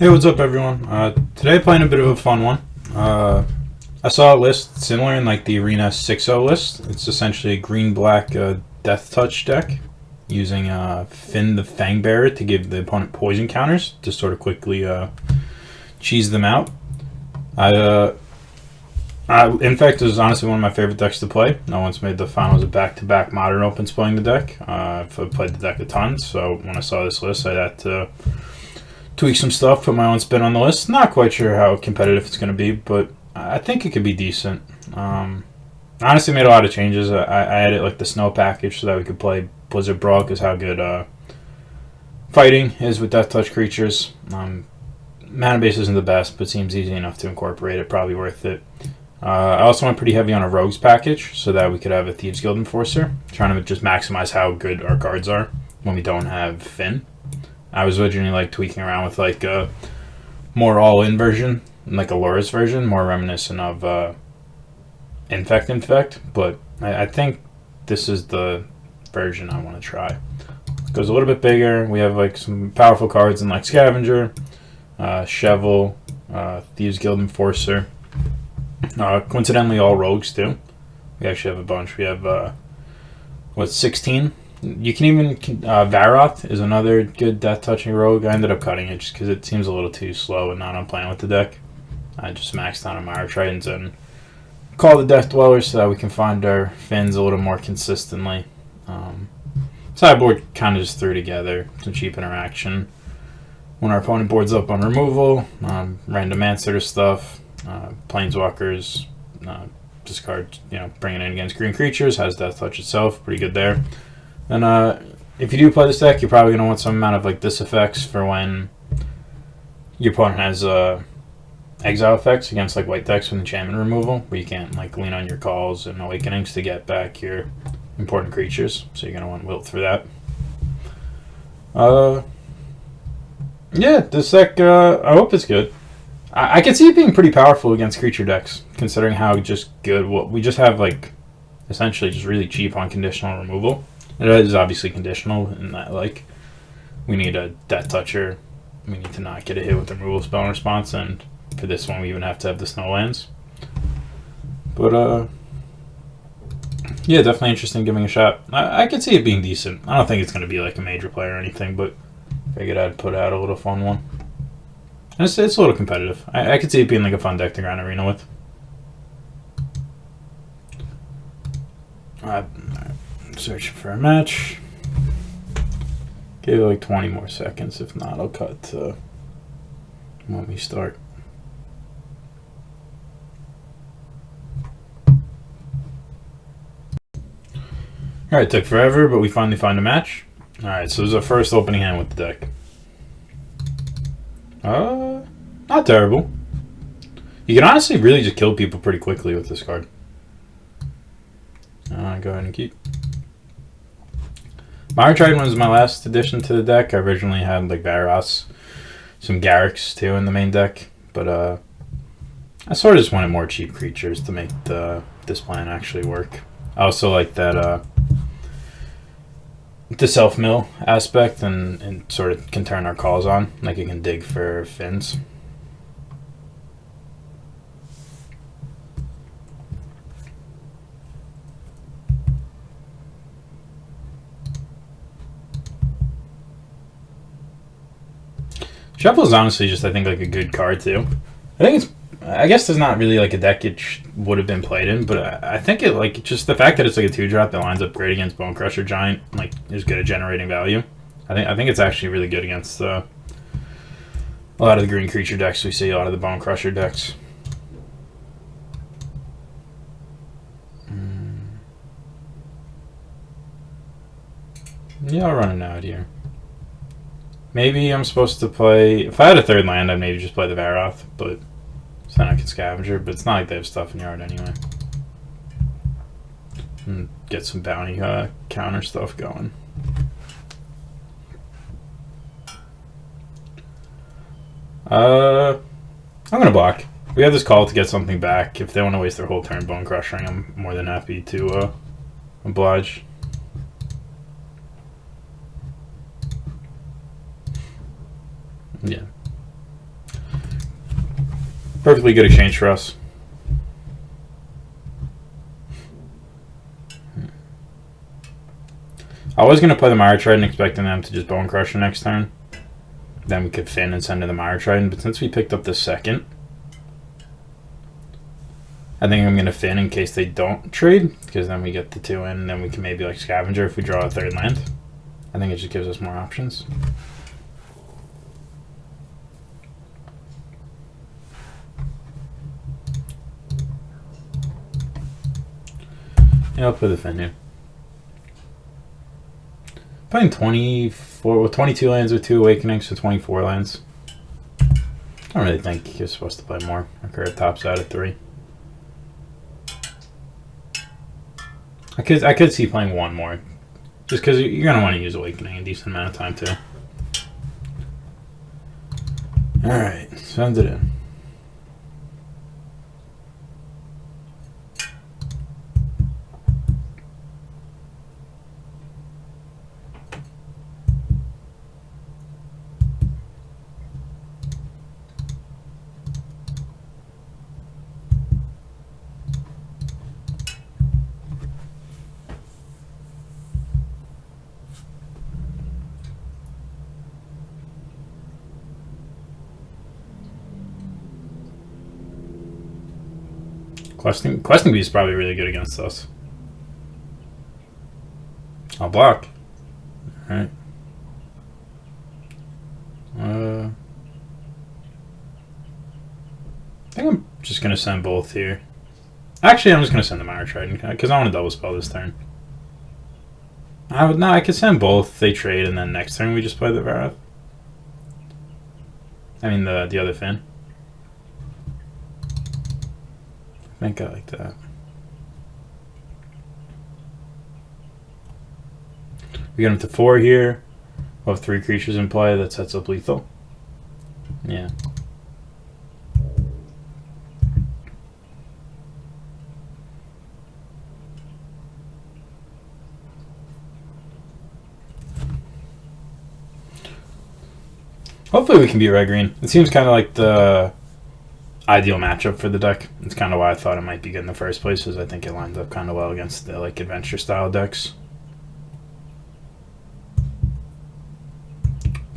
Hey, what's up, everyone? Today playing a bit of a fun one. I saw a list similar in like the Arena 6.0 list. It's essentially a green-black Death Touch deck using Finn the Fangbearer to give the opponent poison counters to sort of quickly cheese them out. Infect is honestly one of my favorite decks to play. I once made the finals of back-to-back Modern Opens playing the deck. I've played the deck a ton, so when I saw this list, I had to tweak some stuff, put my own spin on the list. Not quite sure how competitive it's going to be, but I think it could be decent. Honestly, made a lot of changes. I added like the snow package so that we could play Blizzard Brawl because how good fighting is with Death Touch creatures. Mana base isn't the best, but seems easy enough to incorporate it. Probably worth it. I also went pretty heavy on a Rogues package so that we could have a Thieves Guild Enforcer, trying to just maximize how good our cards are when we don't have Finn. I was originally like tweaking around with like a more all-in version, like a Loris version, more reminiscent of Infect, but I think this is the version I want to try. It goes a little bit bigger. We have like some powerful cards in like Scavenger, Shovel, Thieves Guild Enforcer. Coincidentally, all rogues too. We actually have a bunch. We have 16. You can even Varoth is another good death touching rogue. I ended up cutting it just because it seems a little too slow and not on plan with the deck. I just maxed out on Mire Tritons and call the Death Dwellers so that we can find our Finns a little more consistently. Sideboard kind of just threw together some cheap interaction. When our opponent boards up on removal, random answer to stuff, planeswalkers, discard, bring it in against green creatures, has Death Touch itself, pretty good there. And if you do play this deck, you're probably going to want some amount of like this effects for when your opponent has exile effects against like white decks with enchantment removal, where you can't like lean on your calls and awakenings to get back your important creatures. So you're going to want Wilt for that. Yeah, this deck, I hope it's good. I can see it being pretty powerful against creature decks, considering how just good we just have like essentially just really cheap unconditional removal. It is obviously conditional in that, like, we need a Death Toucher. We need to not get a hit with the removal spell in response, and for this one, we even have to have the Snowlands. But, yeah, definitely interesting giving a shot. I could see it being decent. I don't think it's going to be, like, a major play or anything, but figured I'd put out a little fun one. And it's a little competitive. I could see it being, like, a fun deck to grind arena with. Searching for a match. Give it like 20 more seconds. If not, I'll cut to when we start. Alright, took forever, but we finally find a match. Alright, so this is our first opening hand with the deck. Not terrible. You can honestly really just kill people pretty quickly with this card. Go ahead and keep. Mire Triton was my last addition to the deck. I originally had like Varos, some Garrix too in the main deck, but I sort of just wanted more cheap creatures to make this plan actually work. I also like that the self mill aspect and sort of can turn our calls on, like it can dig for Finns. Shuffle is honestly just, I think, like a good card too. I guess there's not really like a deck it would have been played in, but I think it like just the fact that it's like a 2-drop that lines up great against Bone Crusher Giant, like is good at generating value. I think it's actually really good against a lot of the green creature decks we see, a lot of the Bone Crusher decks. Yeah, I'll run it out here. Maybe I'm supposed to play... If I had a third land, I'd maybe just play the Varoth, but so then I can Scavenger, but it's not like they have stuff in yard anyway. And get some bounty counter stuff going. I'm going to block. We have this call to get something back. If they want to waste their whole turn bone crushing, I'm more than happy to oblige. Yeah. Perfectly good exchange for us. I was going to play the Mire Trident expecting them to just Bone Crusher next turn. Then we could Fin and send to the Mire Trident, but since we picked up the second, I think I'm going to Fin in case they don't trade, because then we get the 2 in, and then we can maybe like Scavenger if we draw a 3rd land. I think it just gives us more options. Yeah, I'll play the Fin here. Playing 24 with 22 lands with 2 Awakenings, so 24 lands. I don't really think you're supposed to play more. Our curve tops out at 3. I could see playing 1 more, just because you're gonna want to use Awakening a decent amount of time too. All right, send it in. Questing Beast is probably really good against us. I'll block. Alright. I think I'm just going to send both here. Actually, I'm just going to send the Mire Trident, because I want to double spell this turn. I could send both. They trade, and then next turn we just play the Vareth. I mean, the other Fin. I think I like that. We get him to 4 here. We'll have 3 creatures in play. That sets up lethal. Yeah. Hopefully we can beat red green. It seems kind of like the ideal matchup for the deck. It's kind of why I thought it might be good in the first place, is I think it lines up kind of well against the like adventure style decks.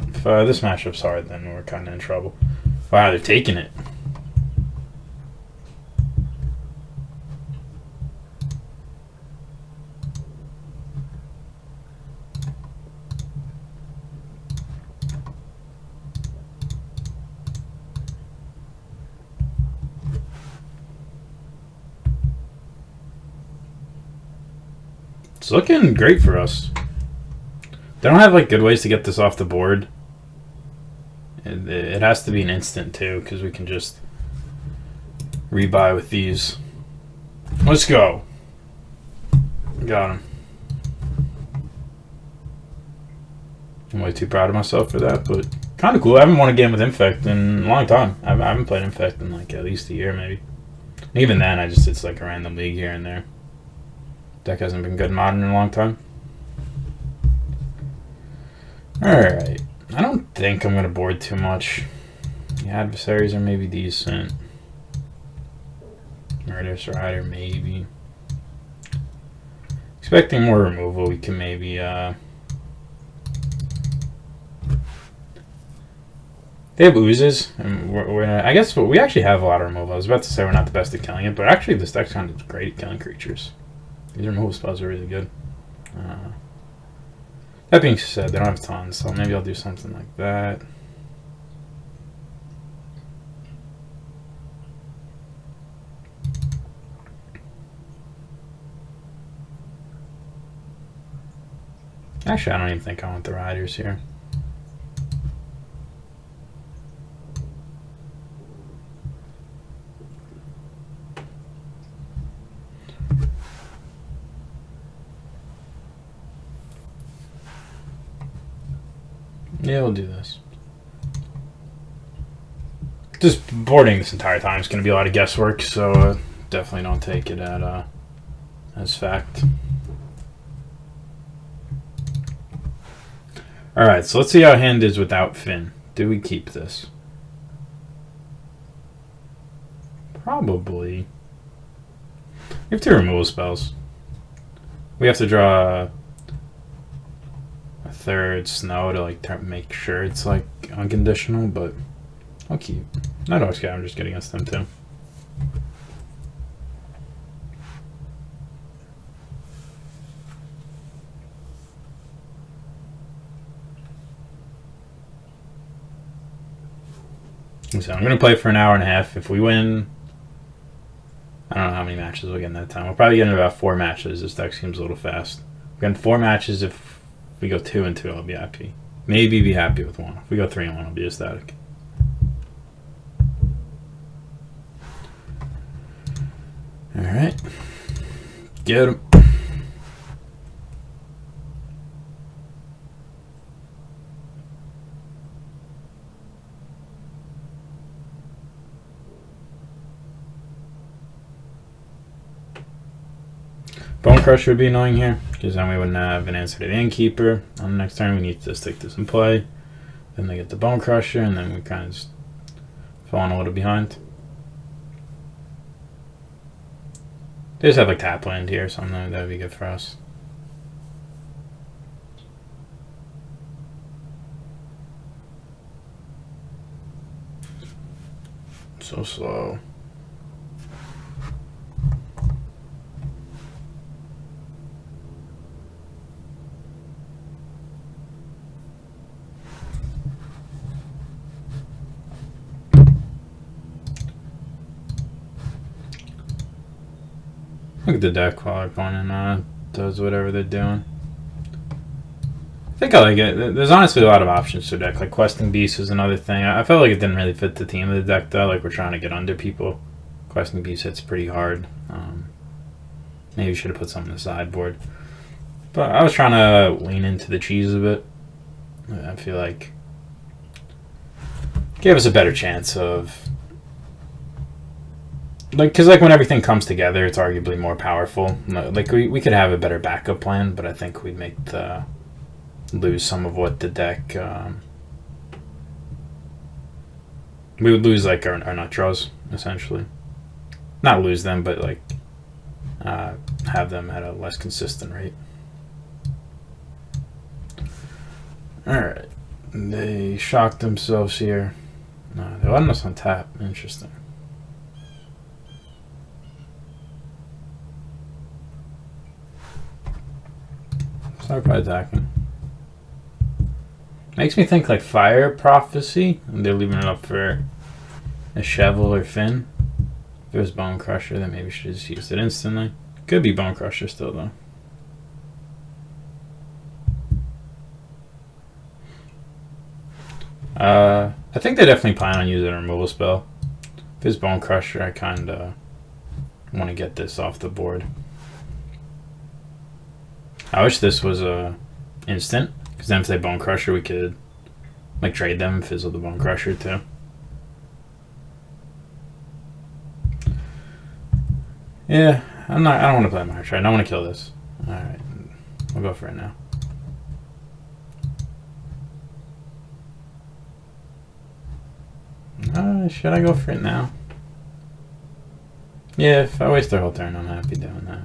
If this matchup's hard, then we're kind of in trouble. Wow, they're taking it. It's looking great for us. They don't have like good ways to get this off the board. It has to be an instant too, because we can just rebuy with these. Let's go. Got him. I'm way too proud of myself for that, but kind of cool. I haven't won a game with Infect in a long time. I haven't played Infect in like at least a year maybe. And even then, it's like a random league here and there. Deck hasn't been good in Modern in a long time. Alright. I don't think I'm going to board too much. The adversaries are maybe decent. Murderous Rider, maybe. Expecting more removal, we can maybe... They have oozes, and I guess we actually have a lot of removal. I was about to say we're not the best at killing it, but actually this deck's kind of great at killing creatures. These removal spells are really good. That being said, they don't have tons, so maybe I'll do something like that. Actually, I don't even think I want the Riders here. Yeah, we'll do this. Just boarding this entire time is going to be a lot of guesswork, so definitely don't take it at as fact. Alright, so let's see how hand is without Fin. Do we keep this? probably... We have 2 removal spells. We have to draw a 3rd snow to like make sure it's like unconditional, but I'll keep. Night Hawk Scavenger's good against them too. So I'm gonna play for an hour and a half. If we win, I don't know how many matches we'll get in that time. We'll probably get in about 4 matches. This deck seems a little fast. We're getting 4 matches. If we go 2 and 2, I'll be happy. Maybe be happy with 1. If we go 3 and 1, I'll be ecstatic. All right, get him. Bone Crusher would be annoying here, because then we wouldn't have an answer to the Innkeeper. On the next turn, we need to stick this in play. Then they get the Bone Crusher, and then we kind of just falling a little behind. They just have like tap land here, so that would be good for us. So slow. Look at the deck while our opponent does whatever they're doing. I think I like it. There's honestly a lot of options to the deck. Like Questing Beast is another thing. I felt like it didn't really fit the theme of the deck though. Like we're trying to get under people. Questing Beast hits pretty hard. Maybe we should have put something in the sideboard. But I was trying to lean into the cheese a bit. I feel like gave us a better chance of... because when everything comes together, it's arguably more powerful. Like we could have a better backup plan, but I think we'd make lose some of what the deck. We would lose like our nut draws essentially. Not lose them, but like have them at a less consistent rate. All right, they shocked themselves here. No, they letting us on tap. Interesting. Start by attacking. Makes me think like Fire Prophecy, and they're leaving it up for a Shovel or Finn. If it was Bone Crusher, then maybe we should just use it instantly. Could be Bone Crusher still though. I think they definitely plan on using a removal spell. If it's Bone Crusher, I kind of want to get this off the board. I wish this was a instant, because then if they Bone Crusher, we could like trade them, fizzle the Bone Crusher too. Yeah, I don't want to play March. I don't want to kill this. All right, we'll go for it now. Should I go for it now? Yeah, if I waste their whole turn, I'm happy doing that.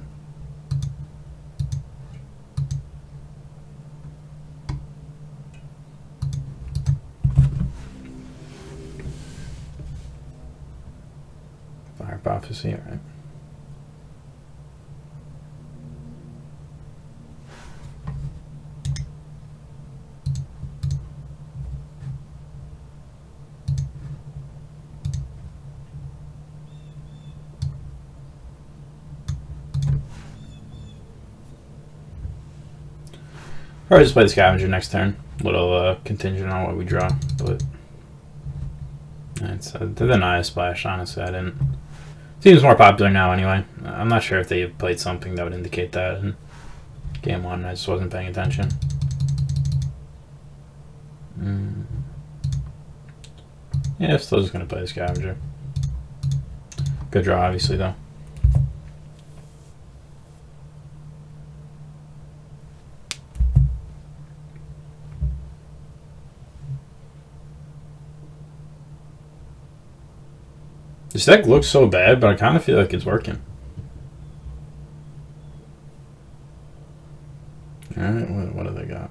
Fire Prophecy, alright. Probably just play the Scavenger next turn. Little contingent on what we draw, but it's the Naya Splash. Honestly, I didn't. Seems more popular now anyway. I'm not sure if they played something that would indicate that in game 1. I just wasn't paying attention. Yeah, still just gonna play the Scavenger. Good draw, obviously though. This deck looks so bad, but I kind of feel like it's working. Alright, what do they got?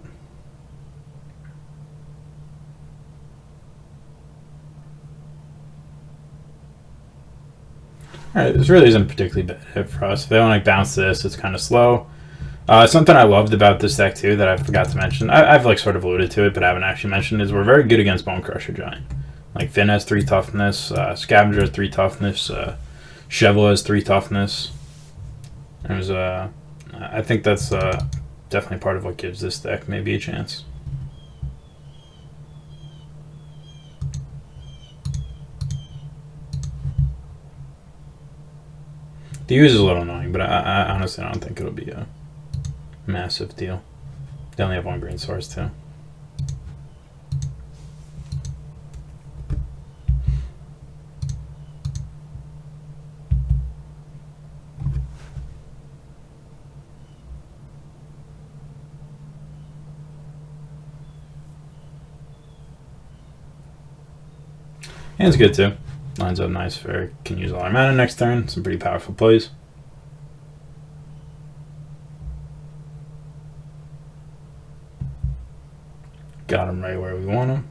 Alright, this really isn't a particularly bad hit for us. If they don't like bounce this, it's kind of slow. Something I loved about this deck too that I forgot to mention, I've like sort of alluded to it, but I haven't actually mentioned, is we're very good against Bone Crusher Giant. Like Finn has 3 toughness, Scavenger has 3 toughness, Shovel has 3 toughness. There's I think that's definitely part of what gives this deck maybe a chance. The use is a little annoying, but I honestly don't think it'll be a massive deal. They only have 1 green source too. Hand's good too. Lines up nice for can use all our mana next turn. Some pretty powerful plays. Got him right where we want him.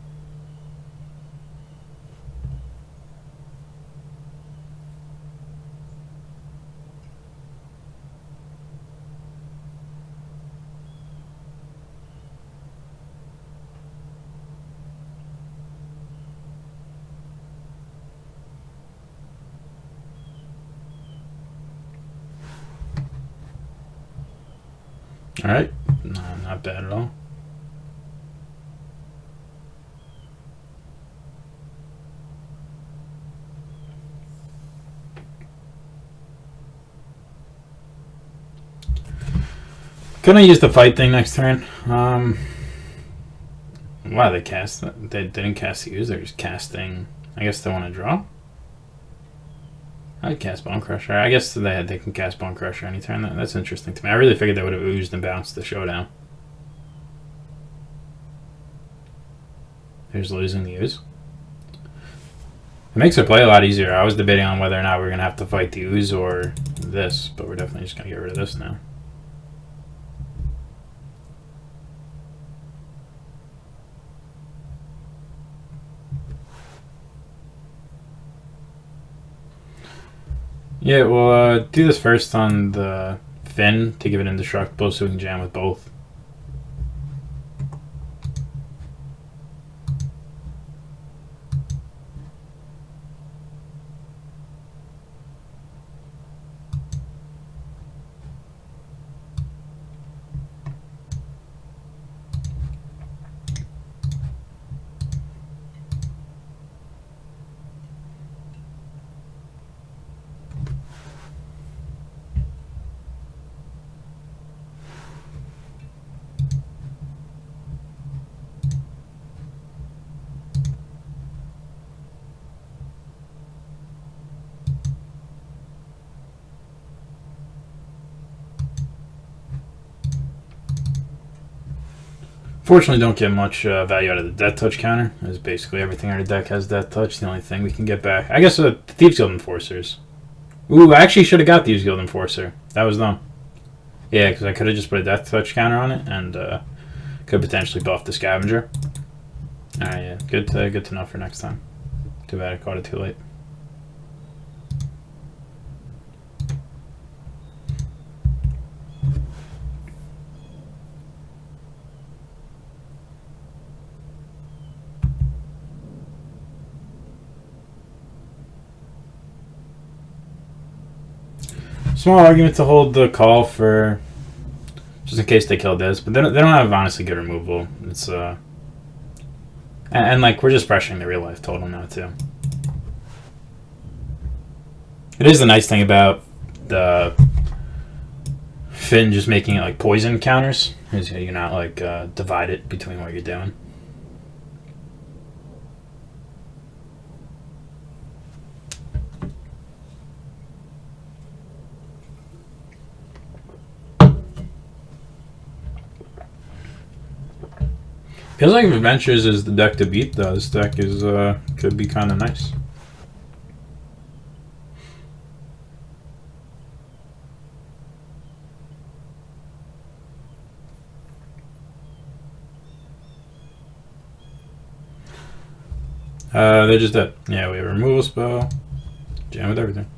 All right, no, not bad at all. Gonna use the fight thing next turn. Wow, they cast. They didn't cast the use. They're just casting. I guess they want to draw. I'd cast Bone Crusher. I guess they can cast Bone Crusher any turn. That's interesting to me. I really figured they would have oozed and bounced the showdown. Here's losing the ooze. It makes their play a lot easier. I was debating on whether or not we we're going to have to fight the ooze or this, but we're definitely just going to get rid of this now. Yeah, we'll do this first on the Finn to give it indestructible so we can jam with both. Fortunately, don't get much value out of the Death Touch counter, as basically everything in our deck has Death Touch. The only thing we can get back, I guess, the Thieves Guild Enforcers. Ooh, I actually should have got Thieves Guild Enforcer. That was dumb. Yeah, because I could have just put a Death Touch counter on it and could potentially buff the Scavenger. All right, yeah, good to know for next time. Too bad I caught it too late. Small argument to hold the call for just in case they kill this, but they don't have honestly good removal. It's and like we're just pressuring the real life total now too. It is the nice thing about the Finn just making it like poison counters, is you're not like divided between what you're doing. Feels like if Adventures is the deck to beat, though. This deck is could be kind of nice. They're just dead. Yeah, we have a removal spell. Jam with everything.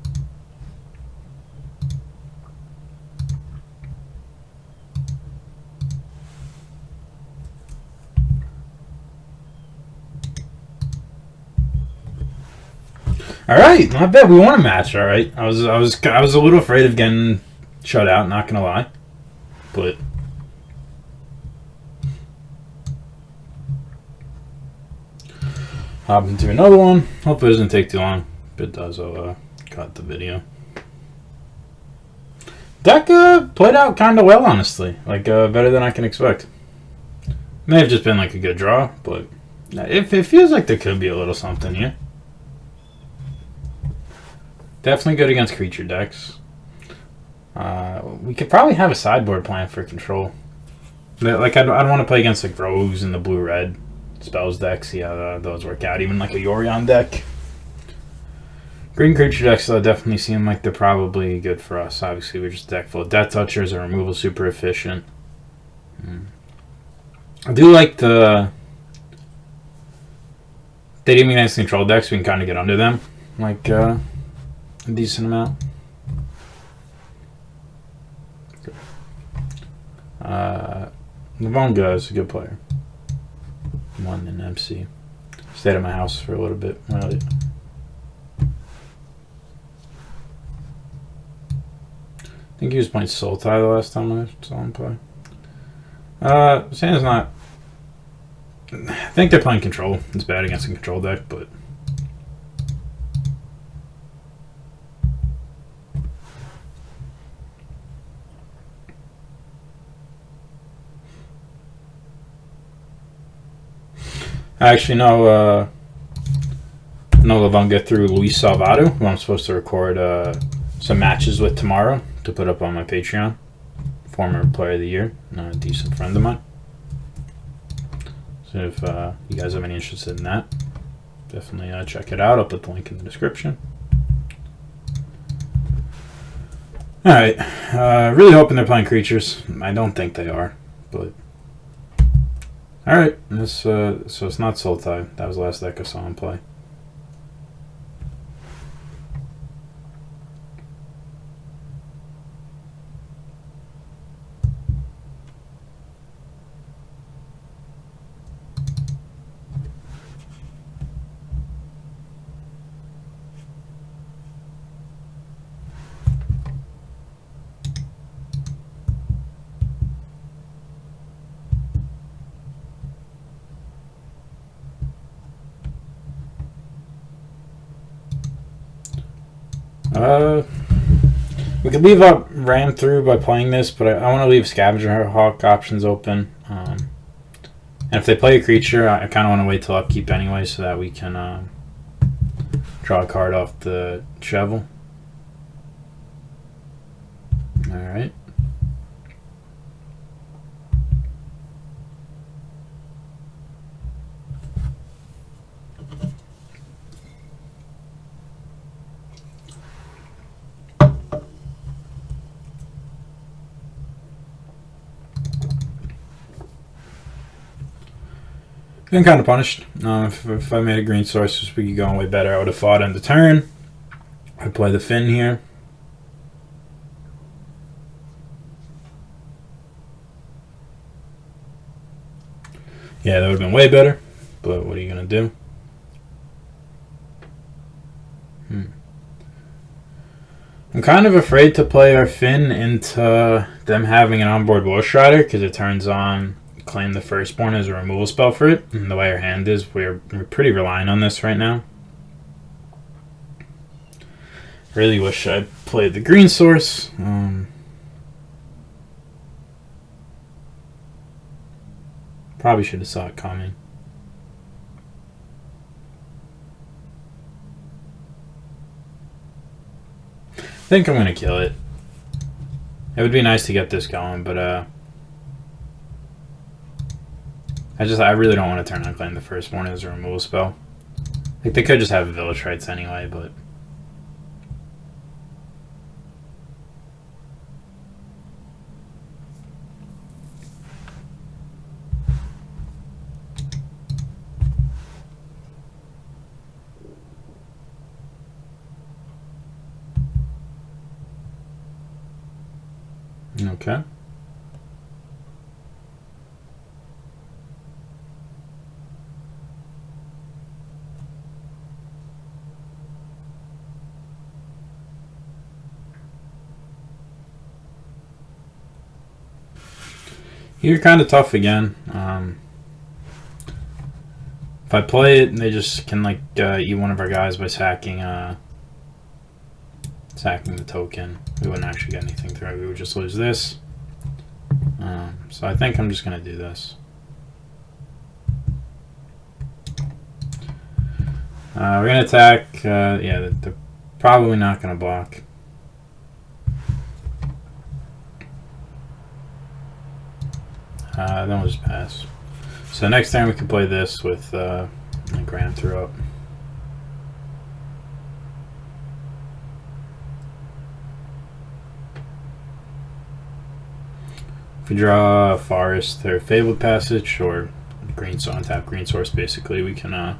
All right, not bad. We won a match. All right, I was a little afraid of getting shut out. Not gonna lie, but hop into another one. Hope it doesn't take too long. If it does, I'll cut the video. Deck played out kind of well, honestly. Like better than I can expect. May have just been like a good draw, but it feels like there could be a little something here. Definitely good against creature decks. We could probably have a sideboard plan for control. Like I'd want to play against like Rogues and the blue-red spells deck. See how those work out. Even like a Yorion deck. Green creature decks definitely seem like they're probably good for us. Obviously, we're just a deck full of Death Touchers and removal super efficient. I do like the they give me nice control decks. We can kind of get under them. Like a decent amount. Levonga is a good player. Won in MC. Stayed at my house for a little bit. Really. I think he was playing Sultai the last time I saw him play. Sand's not. I think they're playing control. It's bad against a control deck, but. I actually know Levonga through Luis Salvato, who I'm supposed to record some matches with tomorrow to put up on my Patreon. Former Player of the Year, a decent friend of mine. So if you guys have any interest in that, definitely check it out. I'll put the link in the description. Alright, really hoping they're playing creatures. I don't think they are, but... Alright, so it's not Sultai. That was the last deck I saw him play. We could leave up Ram through by playing this, but I want to leave Scavenger Hawk options open. And if they play a creature, I kind of want to wait till upkeep anyway, so that we can draw a card off the shovel. Alright. Been kind of punished. If I made a green source this week going way better, I would have fought end the turn. I play the Finn here. Yeah, that would have been way better. But what are you going to do? I'm kind of afraid to play our Finn into them having an onboard War Strider because it turns on claim the Firstborn as a removal spell for it. And the way our hand is, we're pretty reliant on this right now. Really wish I played the green source. Probably should have saw it coming. I think I'm gonna kill it. It would be nice to get this going, but I really don't want to turn on claim the Firstborn as a removal spell. Like they could just have Village Rites anyway, but Okay. You're kind of tough again. If I play it, they just can like eat one of our guys by sacking the token. We wouldn't actually get anything through it. We would just lose this. So I think I'm just gonna do this. We're gonna attack. Yeah, they're probably not gonna block. Then we'll just pass. So next time we can play this with Grand throw up. If we draw a Forest or Fabled Passage or green untap green source, basically we can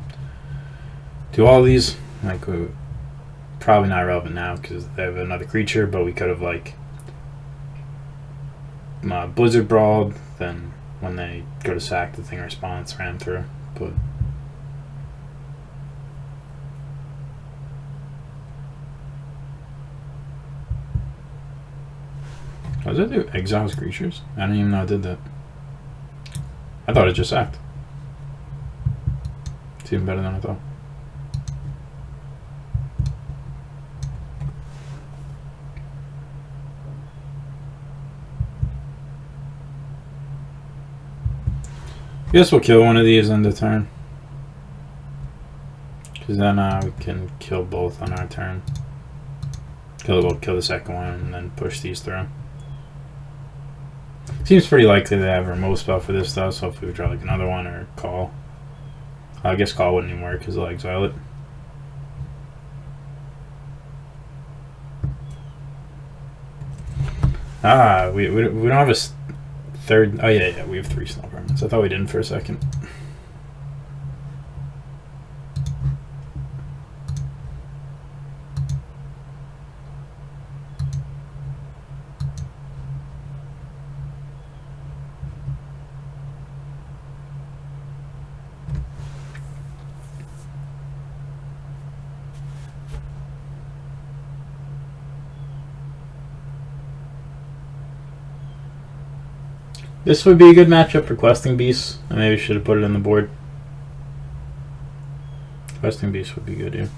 do all these. Like probably not relevant now because they have another creature, but we could have like Blizzard Brawled, then when they go to sack the thing response ran through. But does it do exiles creatures? I didn't even know it did that. I thought it just sacked. It's even better than I thought. Guess we'll kill one of these end of turn. Because then we can kill both on our turn. We'll kill the second one and then push these through. Seems pretty likely they have a remote spell for this though, so if we draw like another one or call. I guess call wouldn't even work because they'll exile it. We don't have a third. Oh yeah, we have 3 snow permanents. I thought we didn't for a second. This would be a good matchup for Questing Beasts. I maybe should have put it on the board. Questing Beasts would be good, yeah.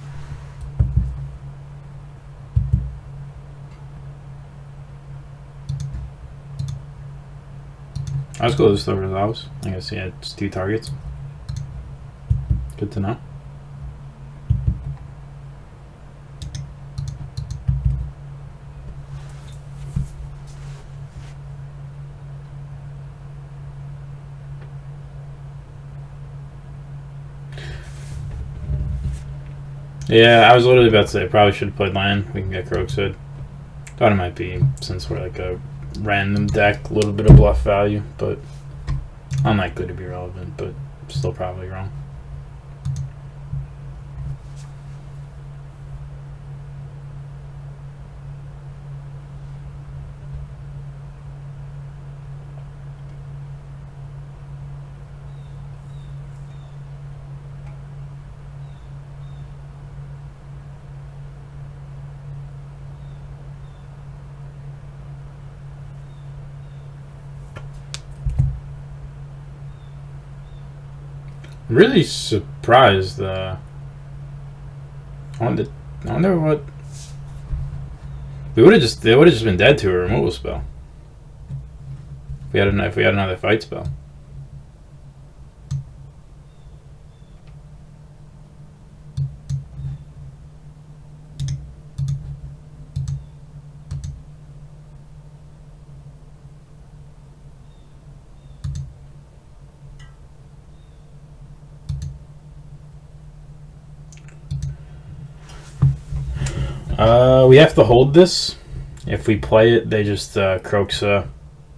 I was cool with still resolves. I guess he had 2 targets. Good to know. Yeah, I was literally about to say I probably should have played land. We can get Croak's Hood. Thought it might be, since we're like a random deck, a little bit of bluff value, but unlikely to be relevant, but still probably wrong. I'm really surprised. I wonder what they would have just been dead to a removal spell. If we had another fight spell. We have to hold this. If we play it, they just croaks. We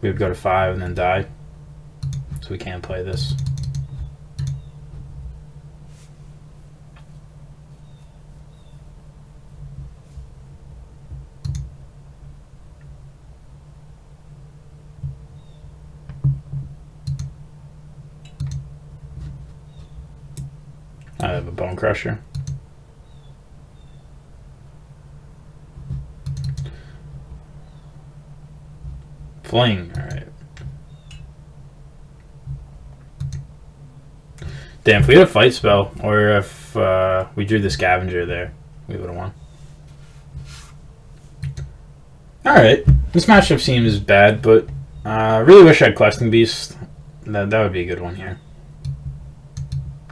would go to 5 and then die. So we can't play this. have a Bone Crusher. Fling, alright. Damn, if we had a fight spell, or if we drew the Scavenger there, we would have won. Alright, this matchup seems bad, but I really wish I had Questing Beast. That would be a good one here.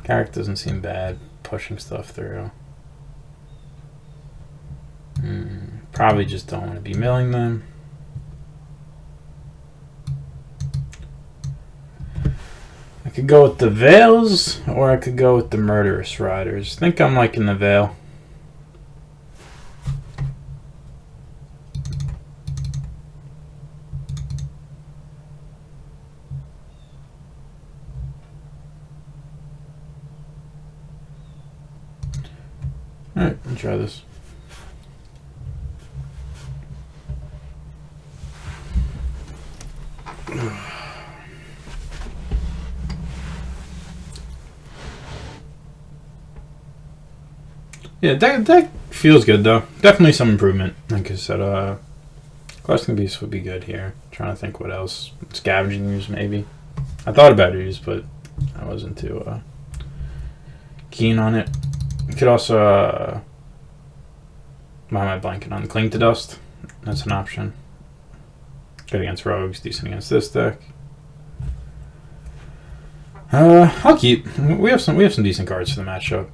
Carrick doesn't seem bad, pushing stuff through. Probably just don't want to be milling them. I could go with the Veils, or I could go with the Murderous Riders. I think I'm liking the Veil. Alright, let's try this. Yeah, deck feels good though. Definitely some improvement. Like I said, Questing Beast would be good here. Trying to think what else. Scavenging Ooze maybe. I thought about Ooze, but I wasn't too keen on it. You could also why am I blanking on Cling to Dust? That's an option. Good against rogues, decent against this deck. I'll keep. We have some decent cards for the matchup.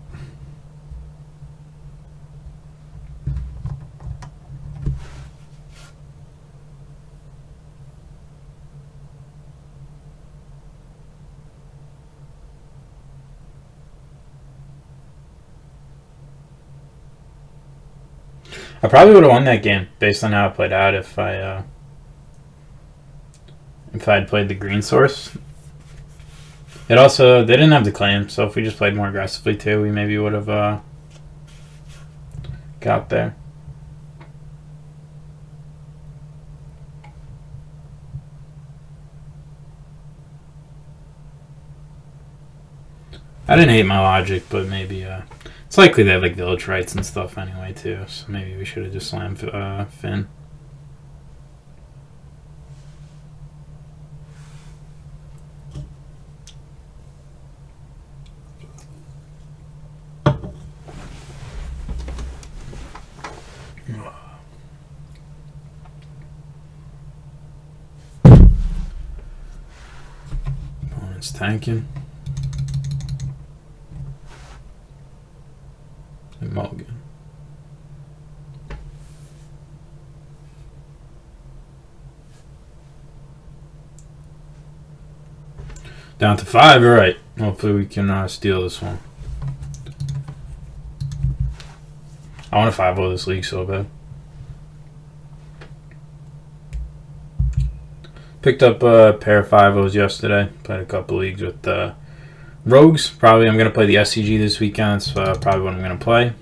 I probably would have won that game based on how it played out if I had played the green source. It also, they didn't have the claim, so if we just played more aggressively too, we maybe would have got there. I didn't hate my logic, but maybe it's likely they have like village rights and stuff anyway too, so maybe we should have just slammed Finn. Opponent's tanking. And mulligan. Down to 5, alright. Hopefully we can steal this one. I want to 5-0 this league so bad. Picked up a pair of 5-0s yesterday. Played a couple leagues with Rogues. Probably I'm going to play the SCG this weekend. That's probably what I'm going to play.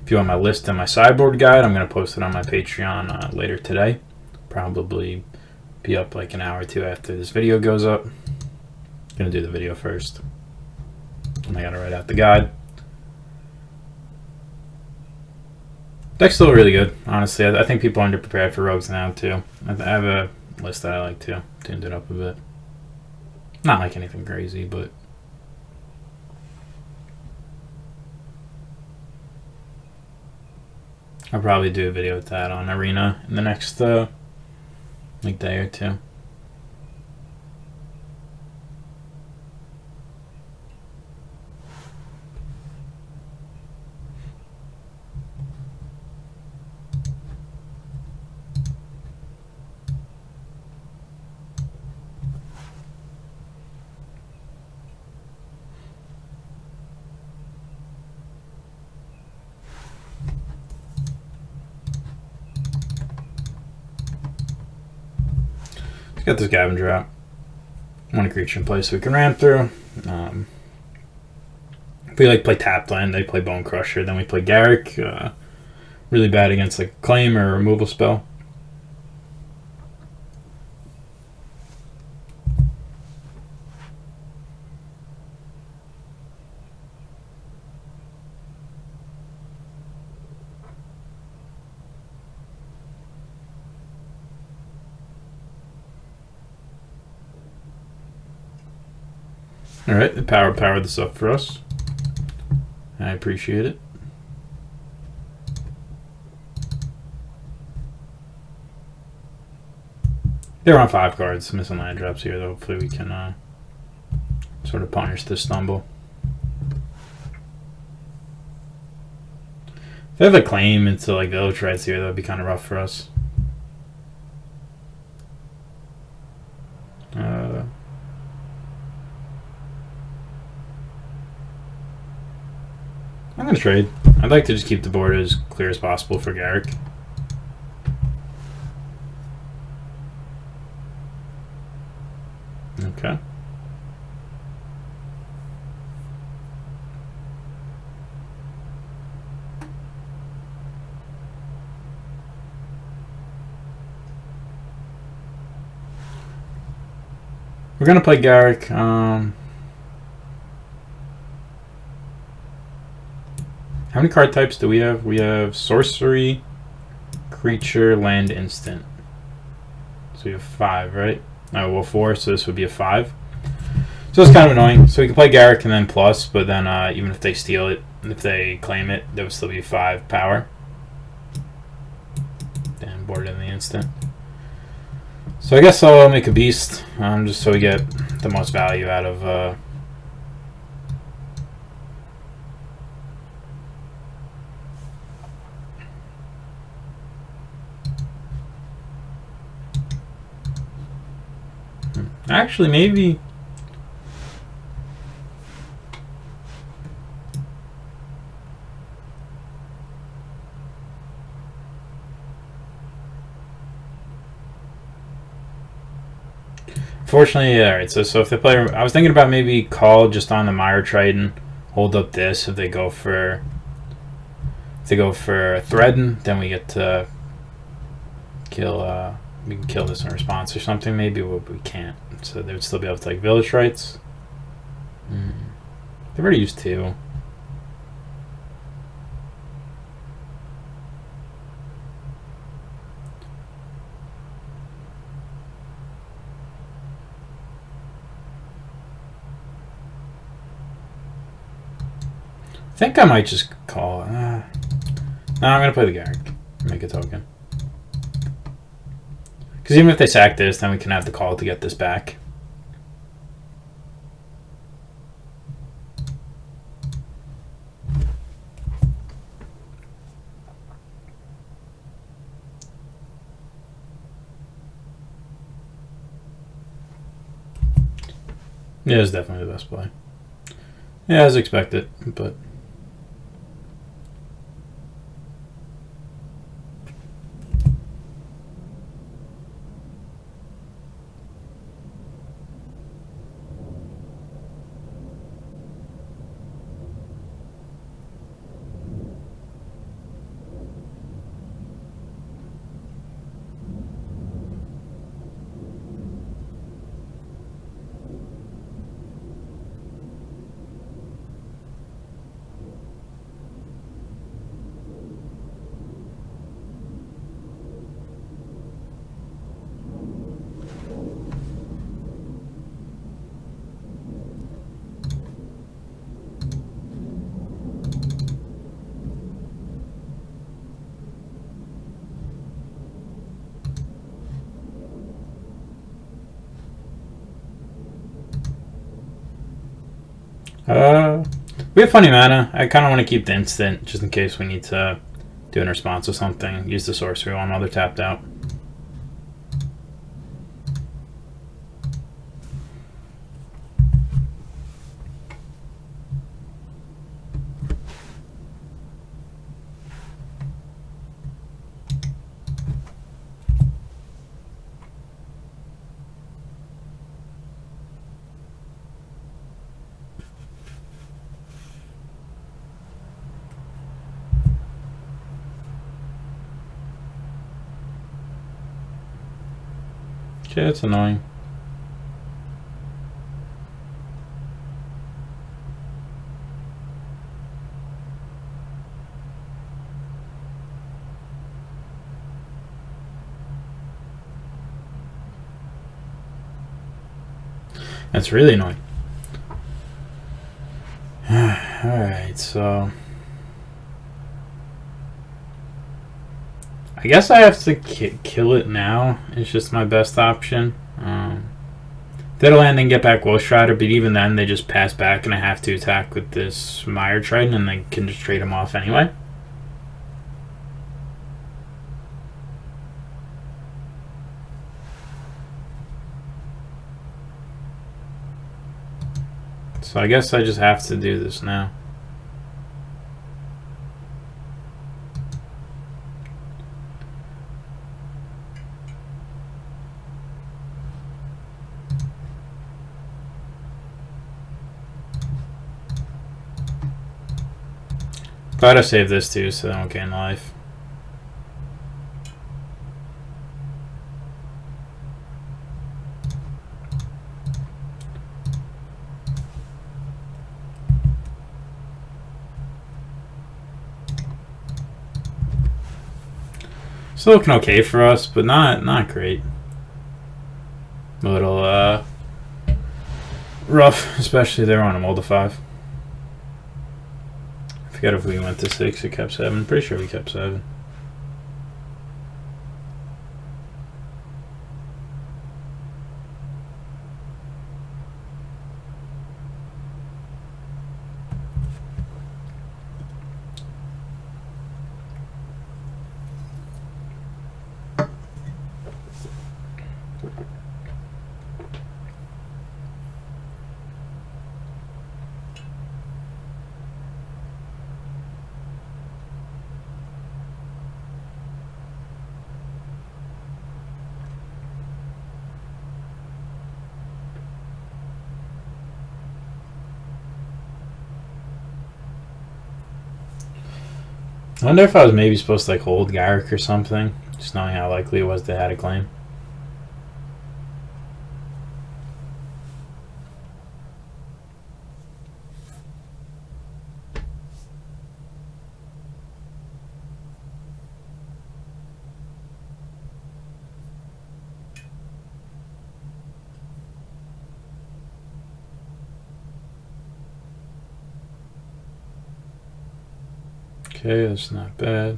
If you want my list and my sideboard guide, I'm going to post it on my Patreon later today. Probably be up like an hour or two after this video goes up. Going to do the video first. And I got to write out the guide. Deck's still really good, honestly. I think people are underprepared for Rogues now, too. I have a list that I like, too. Tuned it up a bit. Not like anything crazy, but... I'll probably do a video with that on Arena in the next like day or two. Get this Scavenger out. One creature in place so we can ram through. If we like play tapped land, they play Bone Crusher. Then we play Garrick. Really bad against like claim or removal spell. All right, the powered this up for us. I appreciate it. They're on 5 cards, missing land drops here, though. Hopefully we can sort of punish this stumble. If they have a claim into like the Otrites here, that would be kind of rough for us. I'm going to trade. I'd like to just keep the board as clear as possible for Garrick. Okay. We're going to play Garrick. How many card types do we have? We have sorcery, creature, land, instant. So we have 5, right? Oh, well, 4, so this would be a 5. So it's kind of annoying. So we can play Garrick and then plus, but then even if they steal it, if they claim it, that would still be 5 power. Then board it in the instant. So I guess I'll make a beast, just so we get the most value out of... Actually, maybe... Fortunately, yeah, alright, so if they play... I was thinking about maybe call just on the Mire Triton, hold up this if they go for... If they go for Threaten, then we get to kill... we can kill this in response or something, maybe, but we can't. So they would still be able to take Village Rights. They've already used 2. I think I might just call... no, I'm going to play the Garrick. Make a token. Because even if they sack this, then we can have the call to get this back. Yeah, it's definitely the best play. Yeah, as expected, but... we have funny mana. I kind of want to keep the instant just in case we need to do in response to something. Use the sorcery one while they're tapped out. Okay, that's annoying. That's really annoying. Alright, so I guess I have to kill it now. It's just my best option. That'll land and get back Wolf Strider, but even then they just pass back and I have to attack with this Mire Trident and they can just trade him off anyway. So I guess I just have to do this now. Glad I saved this too so I don't gain life. Still looking okay for us, but not great. A little rough, especially there on a mold of 5. I forget if we went to 6 or kept 7. Pretty sure we kept 7. I wonder if I was maybe supposed to like hold Garrick or something, just knowing how likely it was they had a claim. Okay, that's not bad.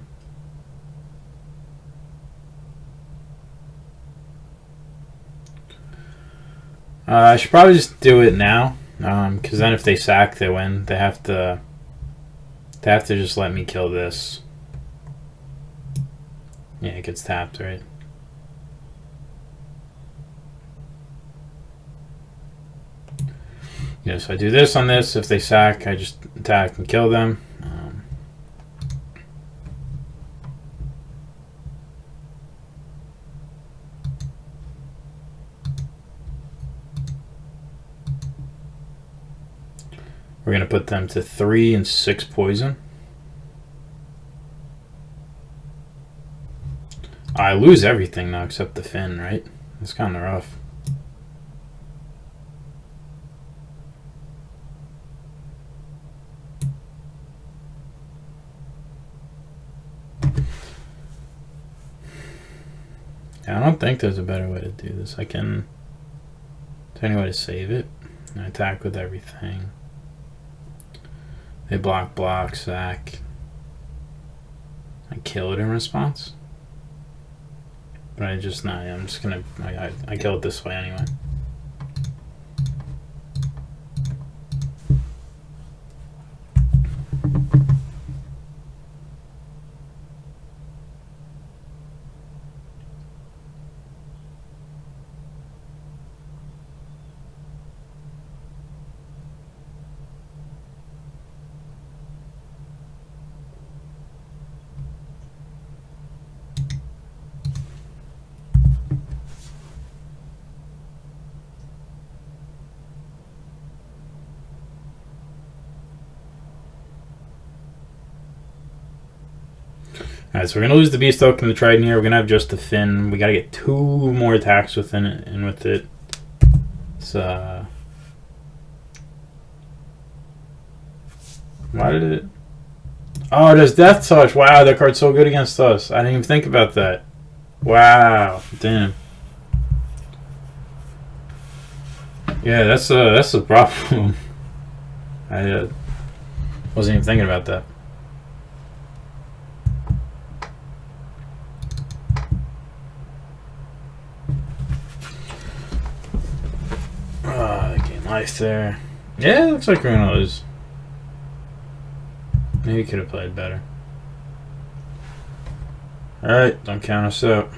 I should probably just do it now, because then if they sack, they win. They have to just let me kill this. Yeah, it gets tapped, right? Yeah, so I do this on this. If they sack, I just attack and kill them. We're going to put them to 3 and 6 poison. I lose everything now except the fin, right? It's kind of rough. I don't think there's a better way to do this. Is there any way to save it? I attack with everything. They block, sack. I kill it in response. But I'm just gonna, I kill it this way anyway. Alright, so we're gonna lose the Beast Oak and the Trident here. We're gonna have just the fin. We gotta get 2 more attacks within it and with it. So why did it? Oh, there's Death Touch. Wow, that card's so good against us. I didn't even think about that. Wow, damn. Yeah, that's a problem. Wasn't even thinking about that. Gain life there. Yeah, looks like we're gonna lose. Maybe could have played better. Alright, don't count us out.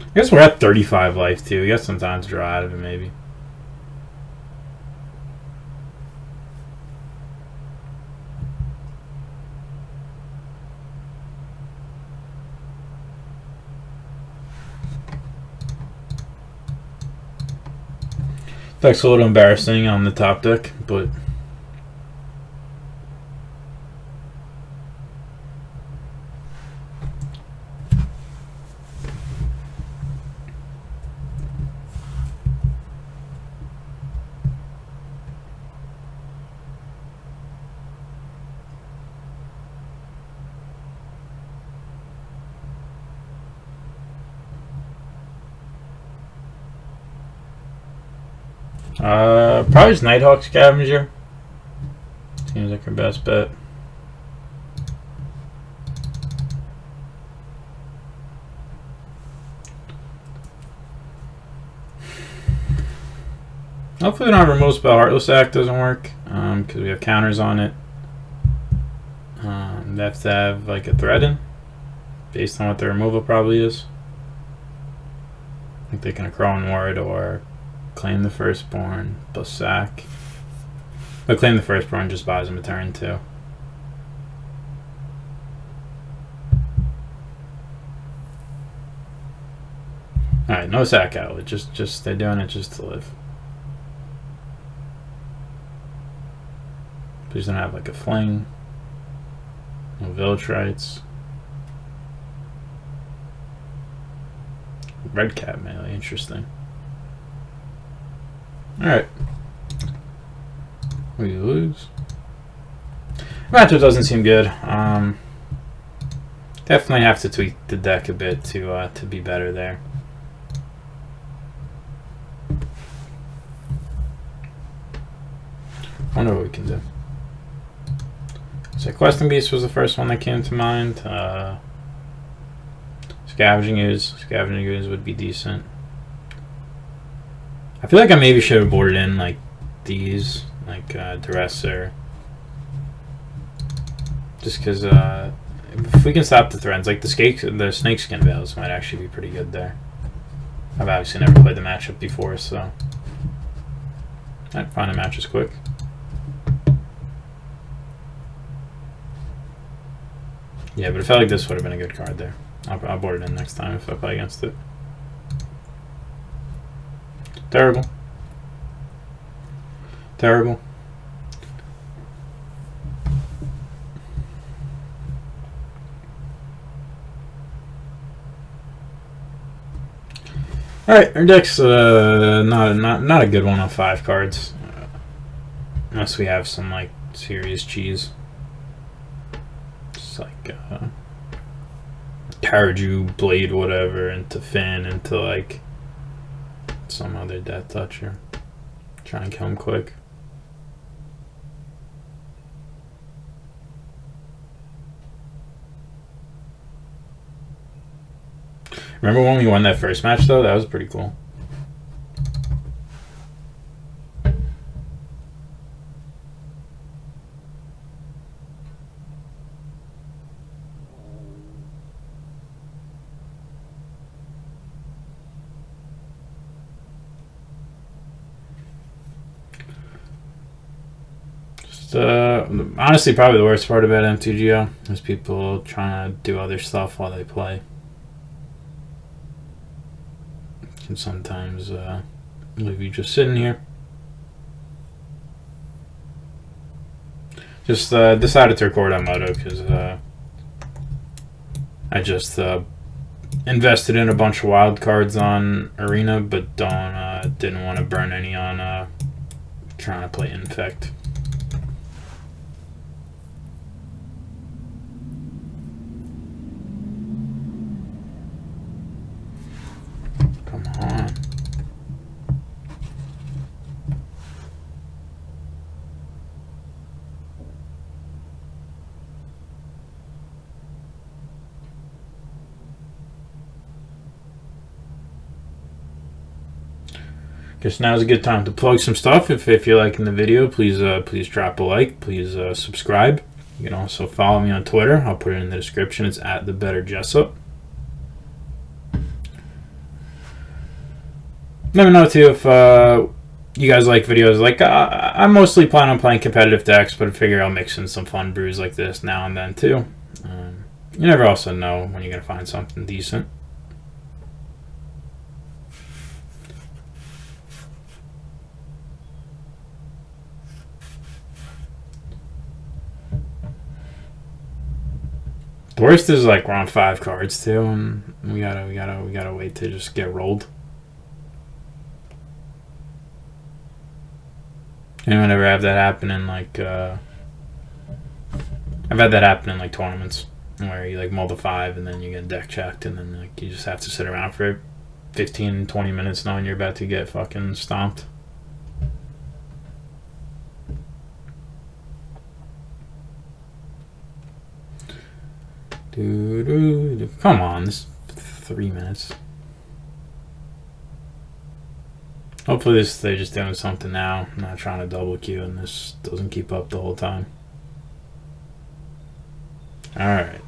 I guess we're at 35 life too. We got some time to draw out of it maybe. That's a little embarrassing on the top deck, but probably just Nighthawk Scavenger. Seems like our best bet. Hopefully we don't have remote spell. Heartless Act doesn't work because we have counters on it. They have to have like a threaten based on what their removal probably is. I think they can Crone Ward or Claim the Firstborn plus sack. But Claim the Firstborn just buys him a turn too. Alright, no sack outlet. Just they're doing it just to live. Please don't have like a fling. No Village Rites. Red Cap melee, interesting. Alright. We lose. Matchup doesn't seem good. Definitely have to tweak the deck a bit to be better there. Wonder what we can do. So Questing Beast was the first one that came to mind. Scavenging Ooze would be decent. I feel like I maybe should have boarded in like these, like Duresser. Just because if we can stop the threads, like the Snakeskin Veils might actually be pretty good there. I've obviously never played the matchup before, so I'd find the matches quick. Yeah, but I felt like this would have been a good card there. I'll board it in next time if I play against it. Terrible. Terrible. Alright, our deck's not a good one on 5 cards. Unless we have some like serious cheese. Just like Caraju, Blade, whatever, into Finn, into like some other Death Toucher. Try and kill him quick. Remember when we won that first match though? That was pretty cool. Honestly, probably the worst part about MTGO is people trying to do other stuff while they play. Can sometimes leave you just sitting here. Just decided to record on Moto because I just invested in a bunch of wild cards on Arena, but didn't want to burn any on trying to play Infect. Guess now's a good time to plug some stuff. If you're liking the video, please drop a like. Please subscribe. You can also follow me on Twitter. I'll put it in the description. It's at the Better Jessup. Let me know too if you guys like videos. Like I'm mostly planning on playing competitive decks, but I figure I'll mix in some fun brews like this now and then too. You never also know when you're gonna find something decent. The worst is like we're on 5 cards too, and we gotta wait to just get rolled. Anyone ever have that happen in like? I've had that happen in like tournaments where you like mull the 5 and then you get deck checked and then like you just have to sit around for 15-20 minutes knowing you're about to get fucking stomped. Come on, this is 3 minutes. Hopefully they're just doing something now. I'm not trying to double queue and this doesn't keep up the whole time. Alright.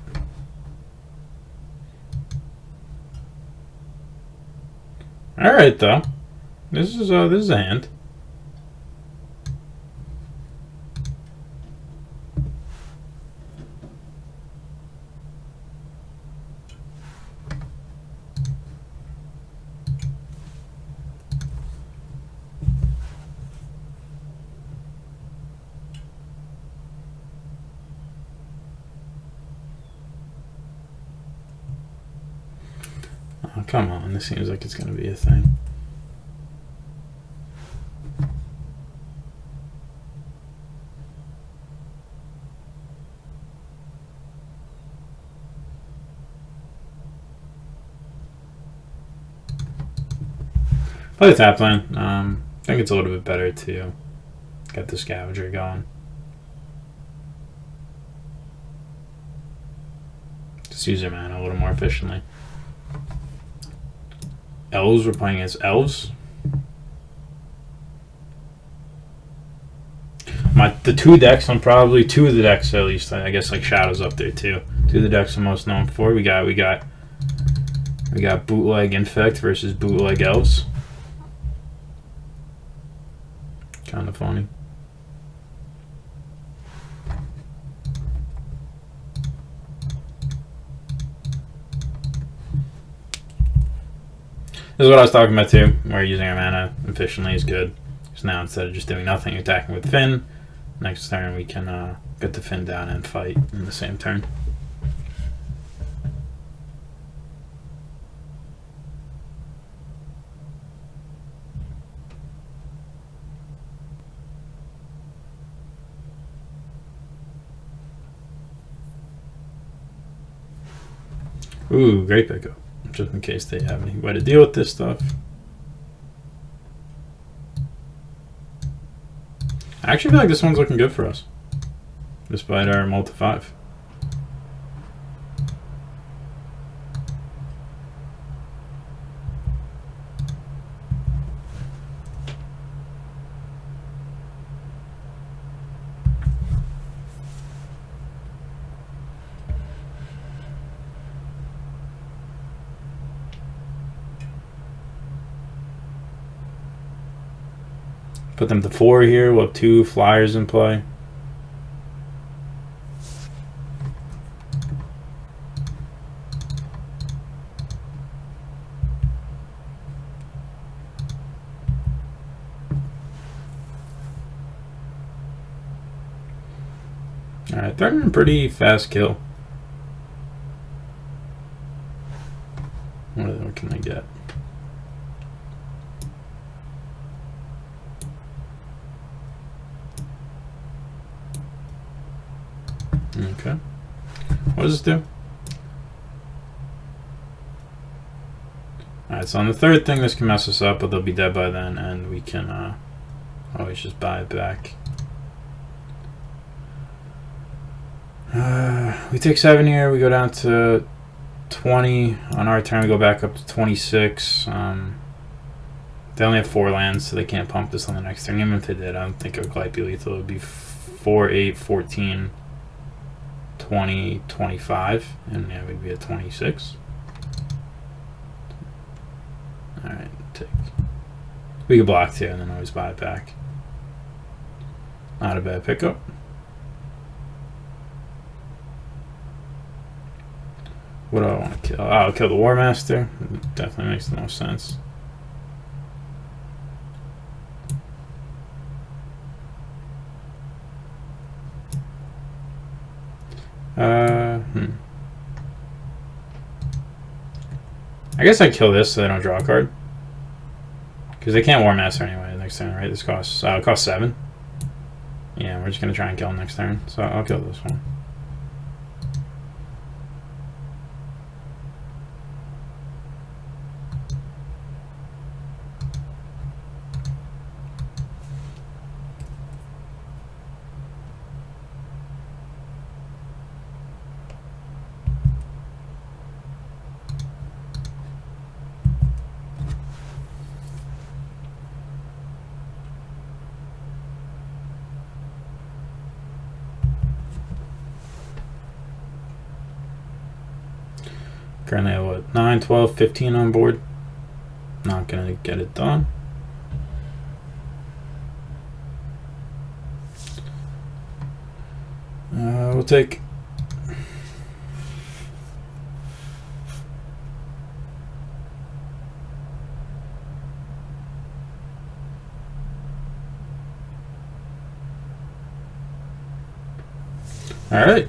Alright though. This is a hand. Oh, come on, this seems like it's going to be a thing. Play the tap line. I think it's a little bit better to get the scavenger going. Just use your mana a little more efficiently. Elves, we're playing as elves. The 2 decks, I'm probably 2 of the decks at least. I guess like Shadow's up there too. 2 of the decks I'm most known for. We got bootleg Infect versus bootleg elves. Kind of funny. This is what I was talking about too, where using our mana efficiently is good. So now instead of just doing nothing, attacking with Finn, next turn we can get the Finn down and fight in the same turn. Ooh, great pickup. Just in case they have any way to deal with this stuff. I actually feel like this one's looking good for us, despite our multi 5. Put them to 4 here. We'll have 2 flyers in play. Alright, they're a pretty fast kill. What can I get? Okay. What does this do? Alright, so on the 3rd thing, this can mess us up, but they'll be dead by then, and we can always just buy it back. We take 7 here, we go down to 20. On our turn, we go back up to 26. They only have 4 lands, so they can't pump this on the next turn. Even if they did, I don't think it would quite be lethal. It would be 4, 8, 14, 20, 25, and yeah, we'd be at 26. Alright, take. We could block too, and then always buy it back. Not a bad pickup. What do I want to kill? Oh, I'll kill the War Master. Definitely makes the most sense. I guess I kill this so they don't draw a card. Because they can't War Master anyway next turn, right? This costs it costs 7. Yeah, we're just gonna try and kill him next turn. So I'll kill this one. Currently I have what, 9, 12, 15 on board. Not gonna get it done. We'll take. All right.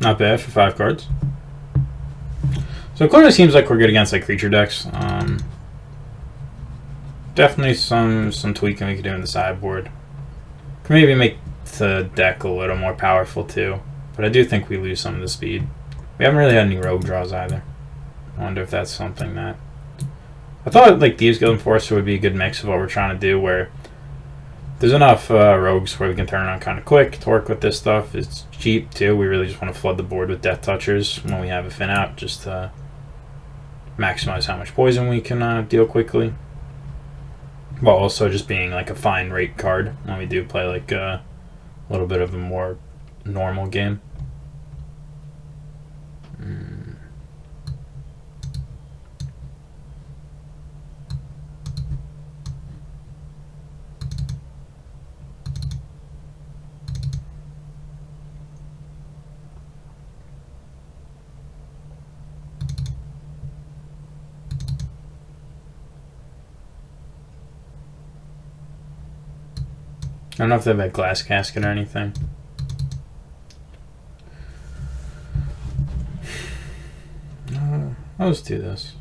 Not bad for 5 cards. So it clearly seems like we're good against like creature decks. Definitely some tweaking we could do in the sideboard. Could maybe make the deck a little more powerful too. But I do think we lose some of the speed. We haven't really had any rogue draws either. I wonder if that's something that... I thought like Thieves Guild Enforcer would be a good mix of what we're trying to do, where there's enough rogues where we can turn around kind of quick to work with this stuff. It's cheap too. We really just want to flood the board with Death Touchers when we have a Fin out, just to maximize how much poison we can deal quickly, while also just being like a fine rate card when we do play like a little bit of a more normal game. I don't know if they have a glass casket or anything. I'll just do this.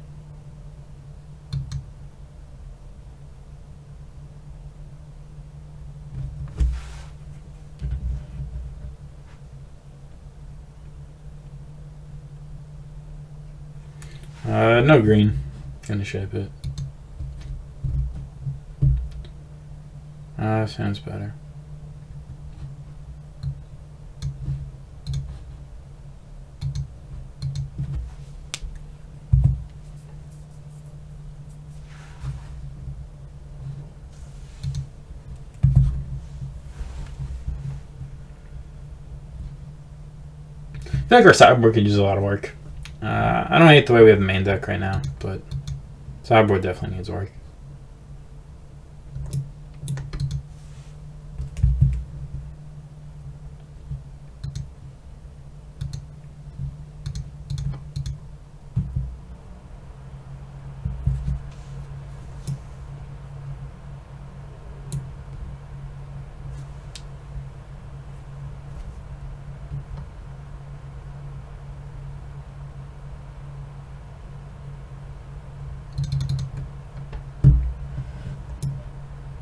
No green. Gonna shape it. Sounds better. I feel like our sideboard could use a lot of work. I don't hate the way we have the main deck right now, but sideboard definitely needs work.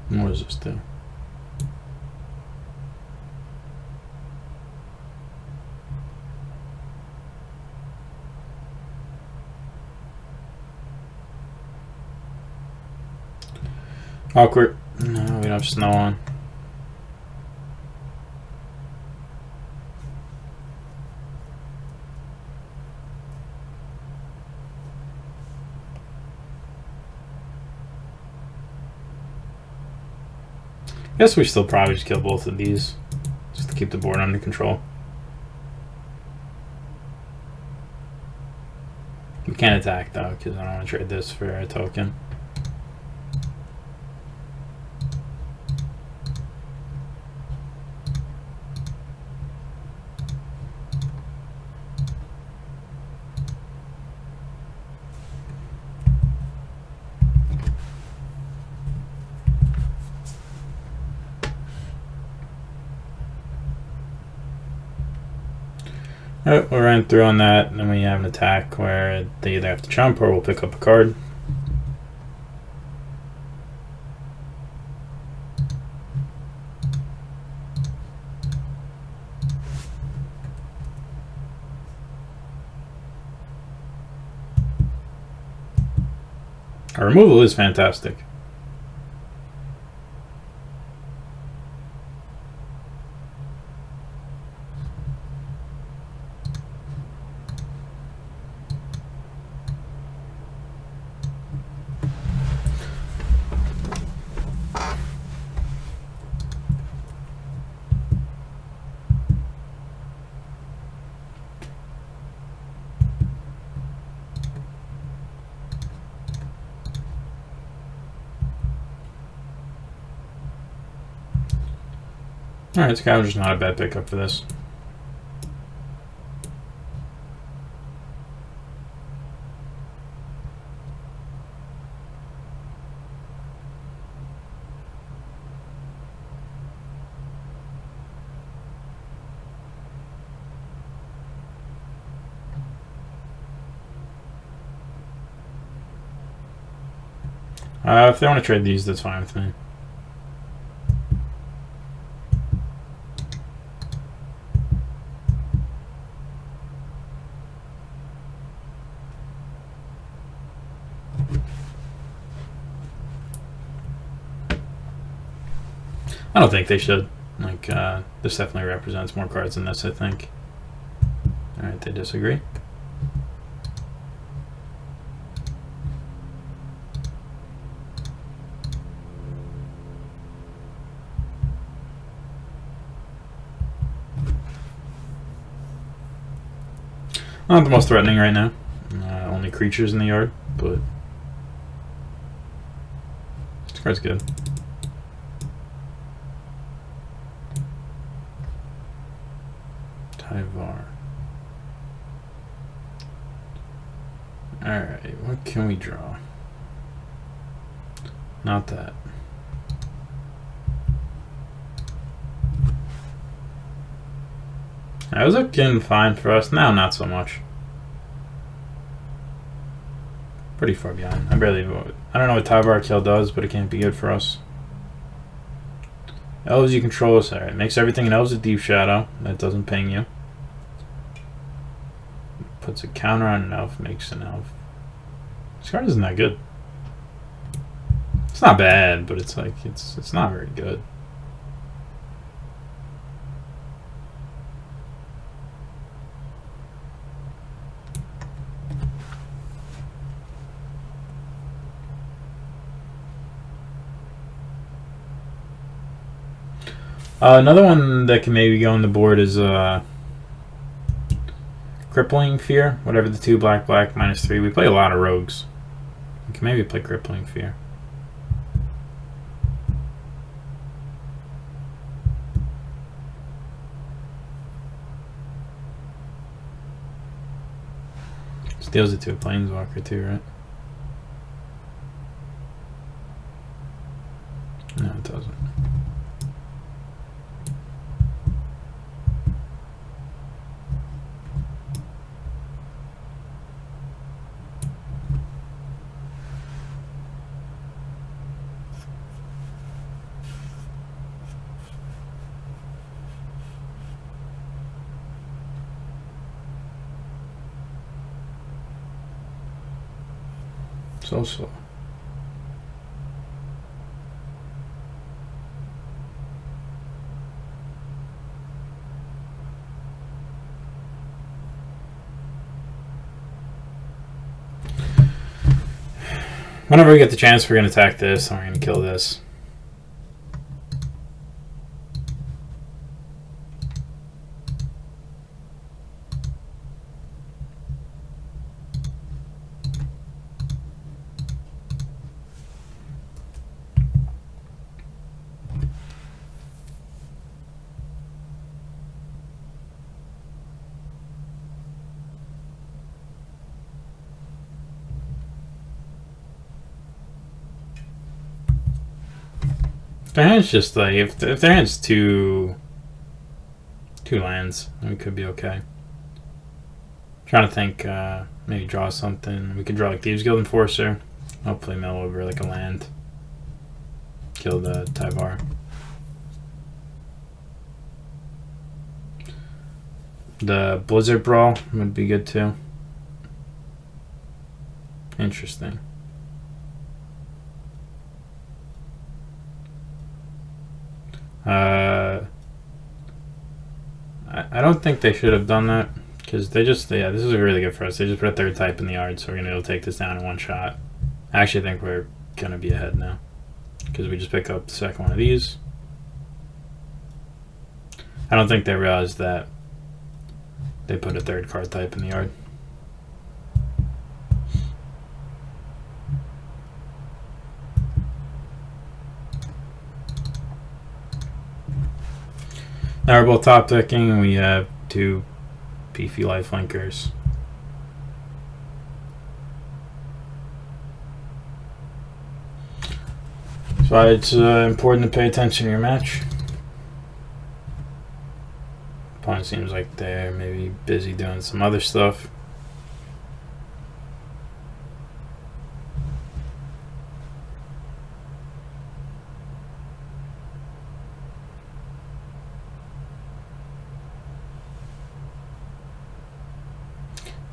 What does this do? Awkward. No, we don't have snow on. Guess we still probably just kill both of these, just to keep the board under control. We can't attack though, because I don't want to trade this for a token. Alright, we'll run through on that, and then we have an attack where they either have to jump or we'll pick up a card. Our removal is fantastic. Alright, Scavenger's not a bad pickup for this. If they want to trade these, that's fine with me. I don't think they should. Like, this definitely represents more cards than this, I think. Alright, they disagree. Not the most threatening right now. Only creatures in the yard, but this card's good. Tyvar. Alright, what can we draw? Not that. That was looking fine for us. Now, not so much. Pretty far behind. I don't know what Tyvar Kill does, but it can't be good for us. Elves you control is alright. Makes everything in Elves a deep shadow. That doesn't ping you. Puts a counter on an elf, makes an elf. This card isn't that good. It's not bad, but it's like it's not very good. Another one that can maybe go on the board is Crippling Fear. Whatever the 2 black -3. We play a lot of rogues. We can maybe play Crippling Fear. Steals it to a Planeswalker too, right? No, it doesn't. So. Whenever we get the chance, we're going to attack this, and we're going to kill this. Their hand's just like if their hand's two lands, then we could be okay. Trying to think, maybe draw something. We could draw like Thieves Guild Enforcer. Hopefully mill over like a land. Kill the Tyvar. The Blizzard Brawl would be good too. Interesting. I don't think they should have done that because they just this is really good for us. They just put a third type in the yard, so we're gonna be able to take this down in one shot. I actually think we're gonna be ahead now because we just pick up the second one of these. I don't think they realized that they put a third card type in the yard. Now we're both top decking, and we have two beefy lifelinkers. So it's important to pay attention to your match. Opponent seems like they're maybe busy doing some other stuff.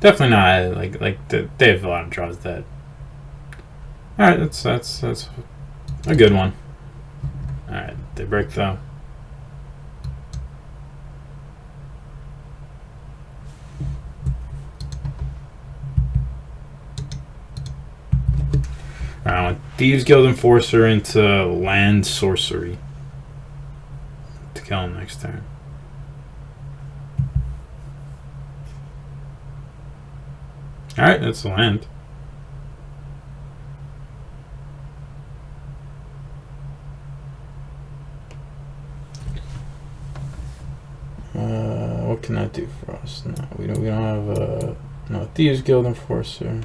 Definitely not they have a lot of draws that. All right, that's a good one. All right, they break though. I want Thieves Guild Enforcer into land sorcery to kill him next turn. Alright, that's the land. What can that do for us? No, we don't have no Thieves Guild Enforcer.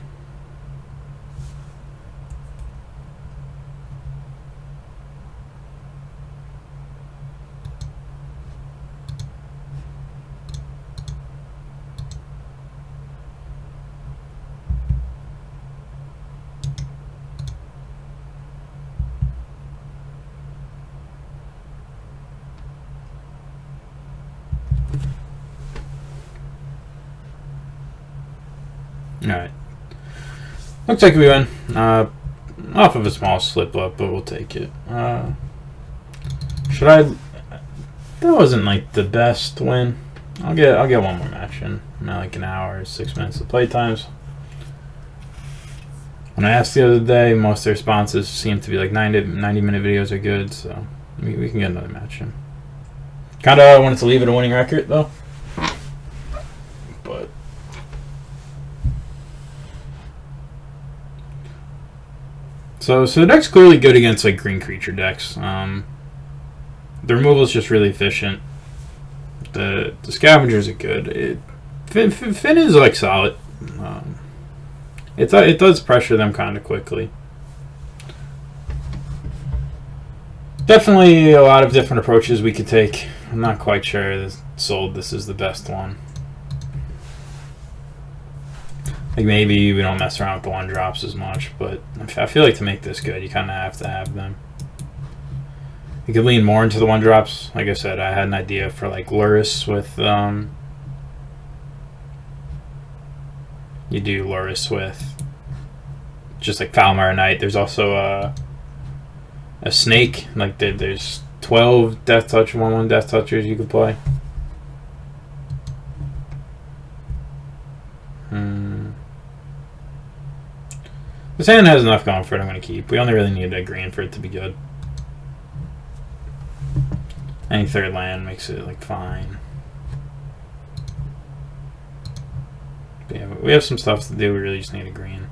Alright. Looks like we win. Off of a small slip up, but we'll take it. Should I? That wasn't like the best win. I'll get one more match in. Like an hour, 6 minutes of play times. When I asked the other day, most of the responses seem to be like 90-minute videos are good, so we can get another match in. Kinda wanted to leave it a winning record though. But So the deck's clearly good against like green creature decks. The removal is just really efficient. The scavengers are good. Finn is like solid. It does pressure them kind of quickly. Definitely a lot of different approaches we could take. I'm not quite sure this is the best one. Like maybe we don't mess around with the 1-drops as much, but I feel like to make this good, you kind of have to have them. You could lean more into the 1-drops. Like I said, I had an idea for like Luris with you do Luris with just like Falmar Knight. There's also a snake. Like there's 12 Death Touch 1/1 Death Touchers you could play. This hand has enough going for it. I'm going to keep. We only really need a green for it to be good. Any third land makes it like fine. But yeah, we have some stuff to do. We really just need a green.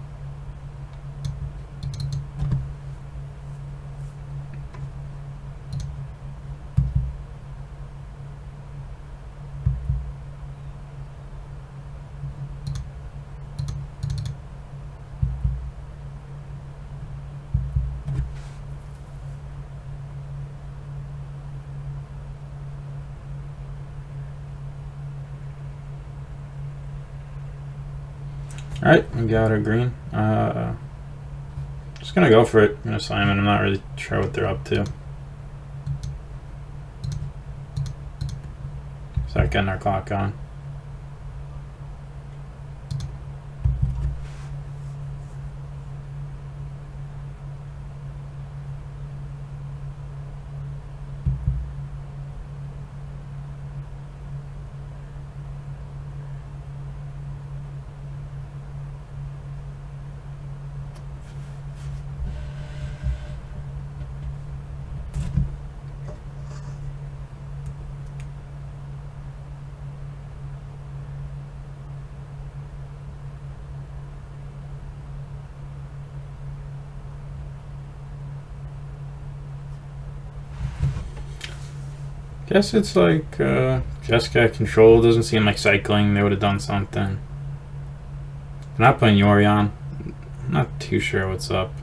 Alright, we got our green. Just gonna go for it. I'm gonna slam it. I'm not really sure what they're up to. Start getting our clock on. Guess it's like Jessica control. Doesn't seem like cycling. They would have done something. They're not playing Yorion. I'm not too sure what's up.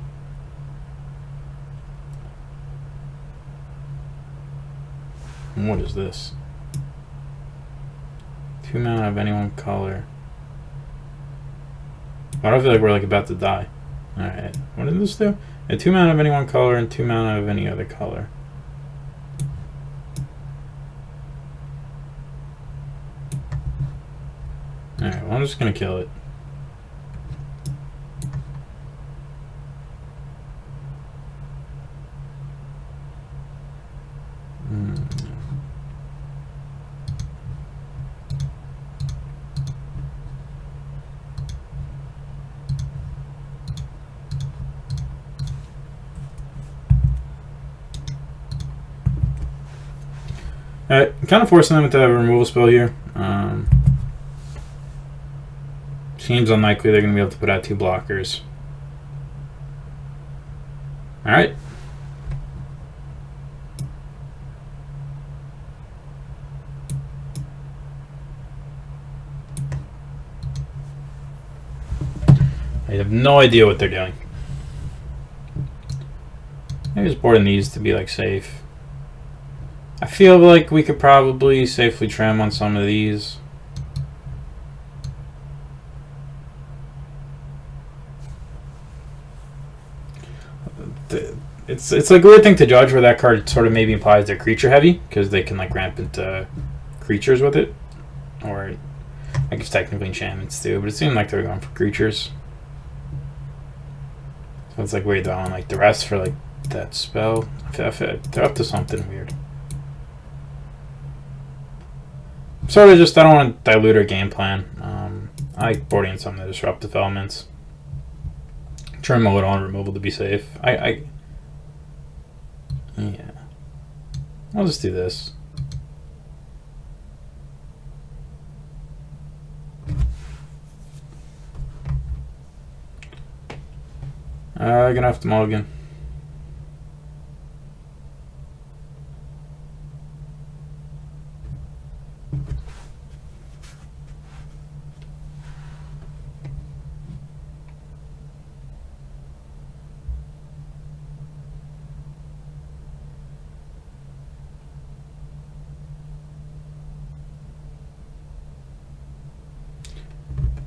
And what is this? 2 mana of any one color. Why do I feel like we're like about to die? Alright, what did this do? 2 mana of any one color and 2 mana of any other color. Alright, well, I'm just gonna kill it. Alright, I'm kind of forcing them to have a removal spell here. Seems unlikely they're going to be able to put out 2 blockers. Alright. I have no idea what they're doing. Maybe just boarding these to be like safe. I feel like we could probably safely trim on some of these. It's like a weird thing to judge where that card sort of maybe implies they're creature heavy because they can like ramp into creatures with it, or I guess technically enchantments too. But it seemed like they were going for creatures, so it's like weird though on like the rest for like that spell. They're up to something weird. Sort of just I don't want to dilute our game plan. I like boarding some of the disruptive elements. Trim a little on removal to be safe. Yeah. I'll just do this. Gonna have to mulligan.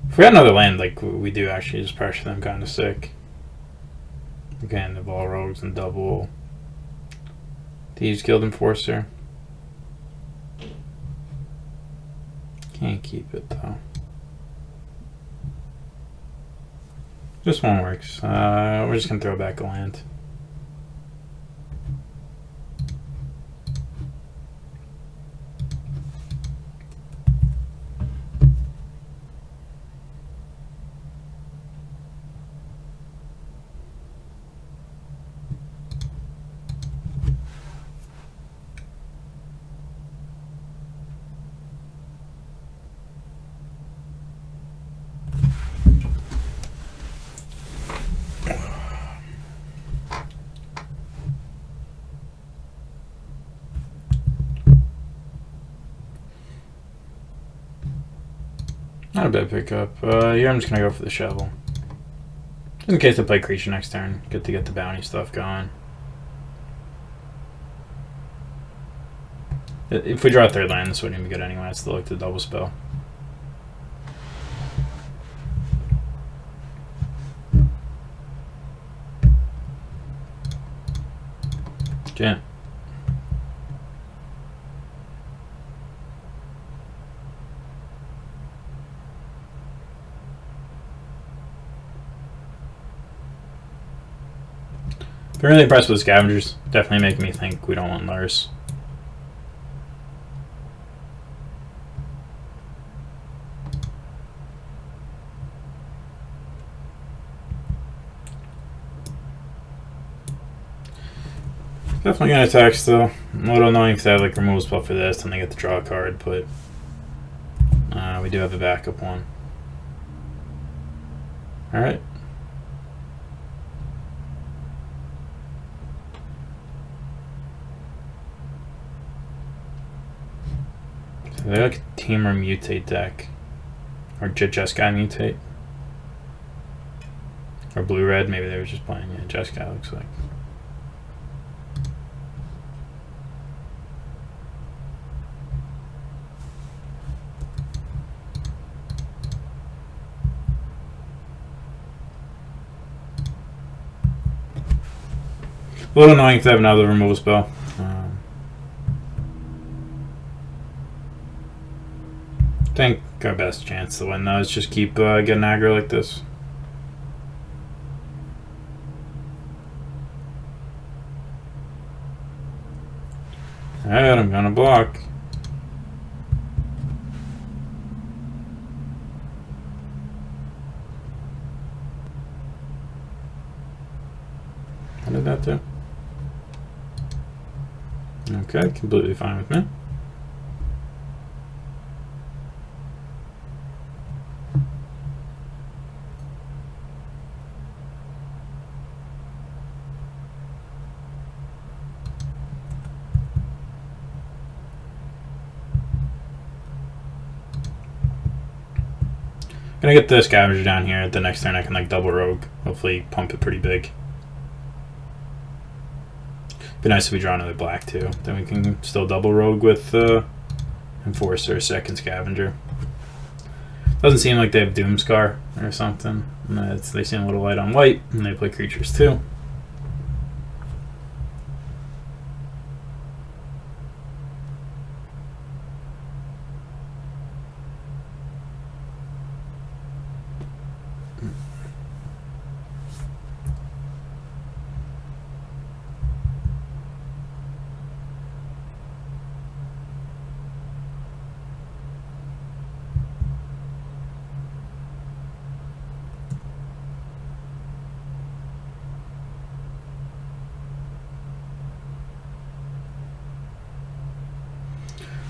If we had another land, like we do actually just pressure them kind of sick. Again, the ball rogues and double Thieves Guild Enforcer. Can't keep it though. This one works. We're just gonna throw back a land. Not a bad pickup. Here I'm just going to go for the shovel. Just in case they play creature next turn. Good to get the bounty stuff going. If we draw a third land, this wouldn't even be good anyway. It's still like the double spell. Yeah. Been really impressed with scavengers. Definitely making me think we don't want Lars. Definitely gonna attack still. I'm a little annoying if they have like removal spell for this, and they get to draw a card, but we do have a backup one. Alright. So they like a Teamer Mutate deck. Or Jeskai Mutate. Or Blue-Red, maybe they were just playing. Yeah, Jeskai looks like. A little annoying if they have another removal spell. I think our best chance to win though is just keep getting aggro like this. Alright, I'm gonna block. What did that do? Okay, completely fine with me. Gonna get the scavenger down here. The next turn I can like double rogue. Hopefully pump it pretty big. Be nice if we draw another black too. Then we can still double rogue with Enforcer, second scavenger. Doesn't seem like they have Doomscar or something. They seem a little light on white, and they play creatures too.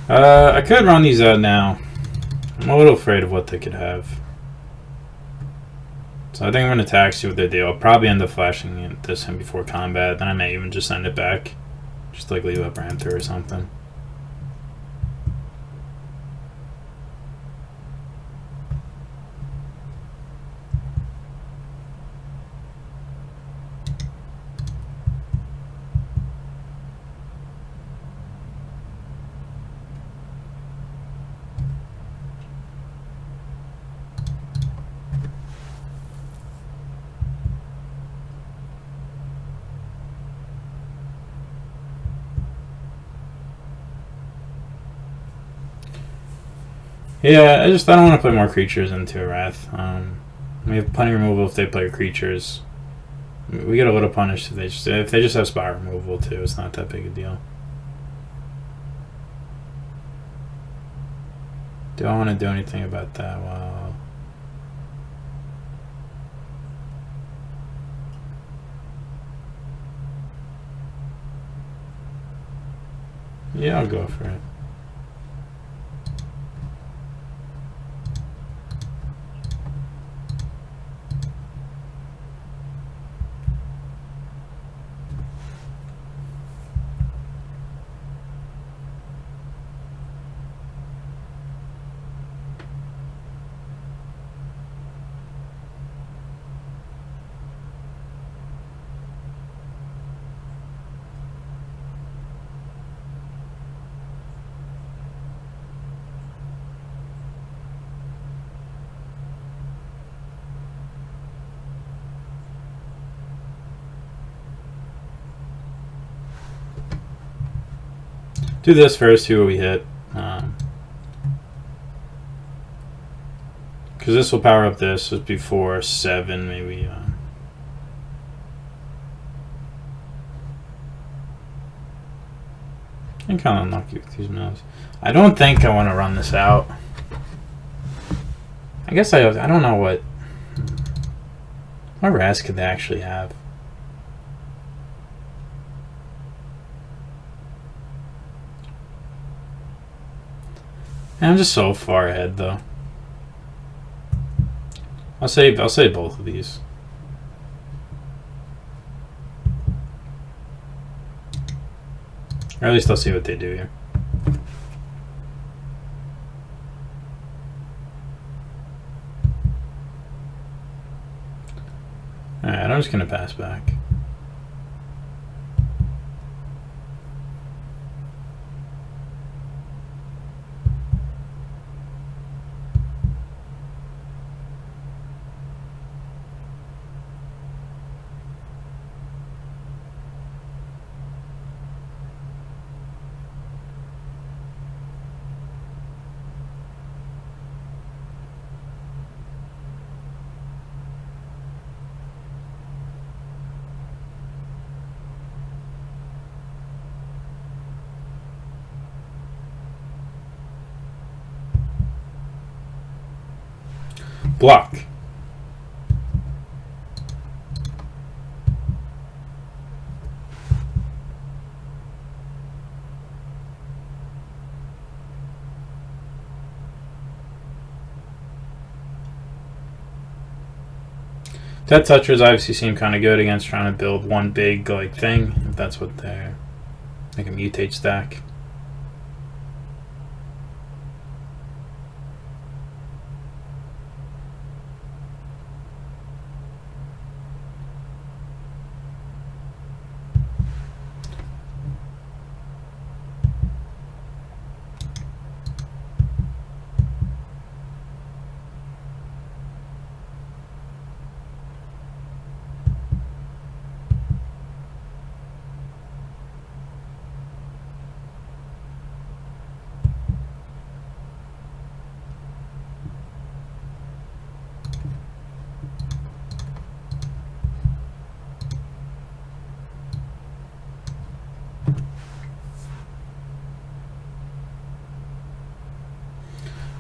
I could run these out now. I'm a little afraid of what they could have. So I think I'm going to attack, see what they do. I'll probably end up flashing this in before combat. Then I may even just send it back. Just like leave up Ram through or something. Yeah, I don't want to play more creatures into a Wrath. We have plenty of removal if they play creatures. We get a little punished if they just have spot removal too. It's not that big a deal. Do I want to do anything about that? Well, yeah, I'll go for it. Do this first, see what we hit. Because this will power up this. It's before 7, maybe. I'm kind of unlucky with these mills. I don't think I want to run this out. I guess I don't know what RAS could they actually have. I'm just so far ahead though. I'll say both of these. Or at least I'll see what they do here. Alright, I'm just gonna pass back. Block. Dead Touchers obviously seem kind of good against trying to build one big like thing, if that's what they're like a mutate stack.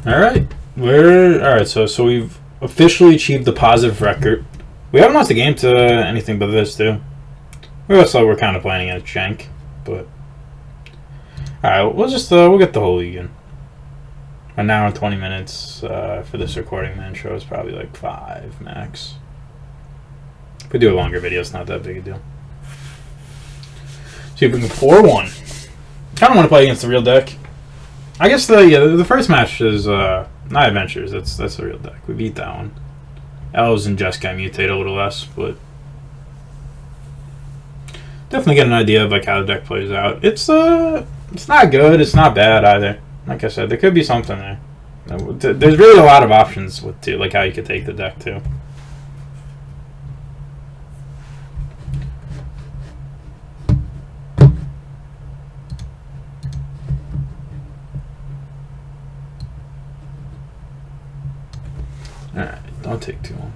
Alright. So we've officially achieved the positive record. We haven't lost a game to anything but this too. We also were kind of playing against Shank, but alright, we'll get the whole league in. An hour and 20 minutes for this recording, man. Show is probably like 5 max. If we do a longer video, it's not that big a deal. See if we can 4-1. Kind of want to play against the real deck. I guess the first match is not Adventures. That's the real deck. We beat that one. Elves and Jeskai mutate a little less, but definitely get an idea of like how the deck plays out. It's not good. It's not bad either. Like I said, there could be something there. There's really a lot of options with too, like how you could take the deck too. Alright, don't take too long.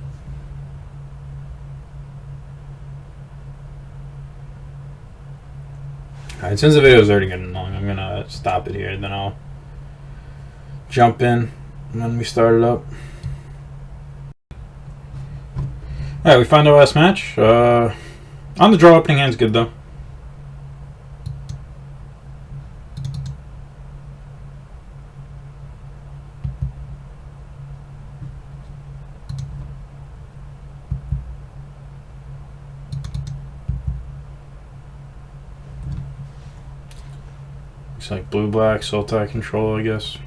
Alright, since the video is already getting long, I'm gonna stop it here, then I'll jump in when we start it up. Alright, we find our last match. On the draw, opening hand's good though. Looks like blue-black, Sultai control, I guess.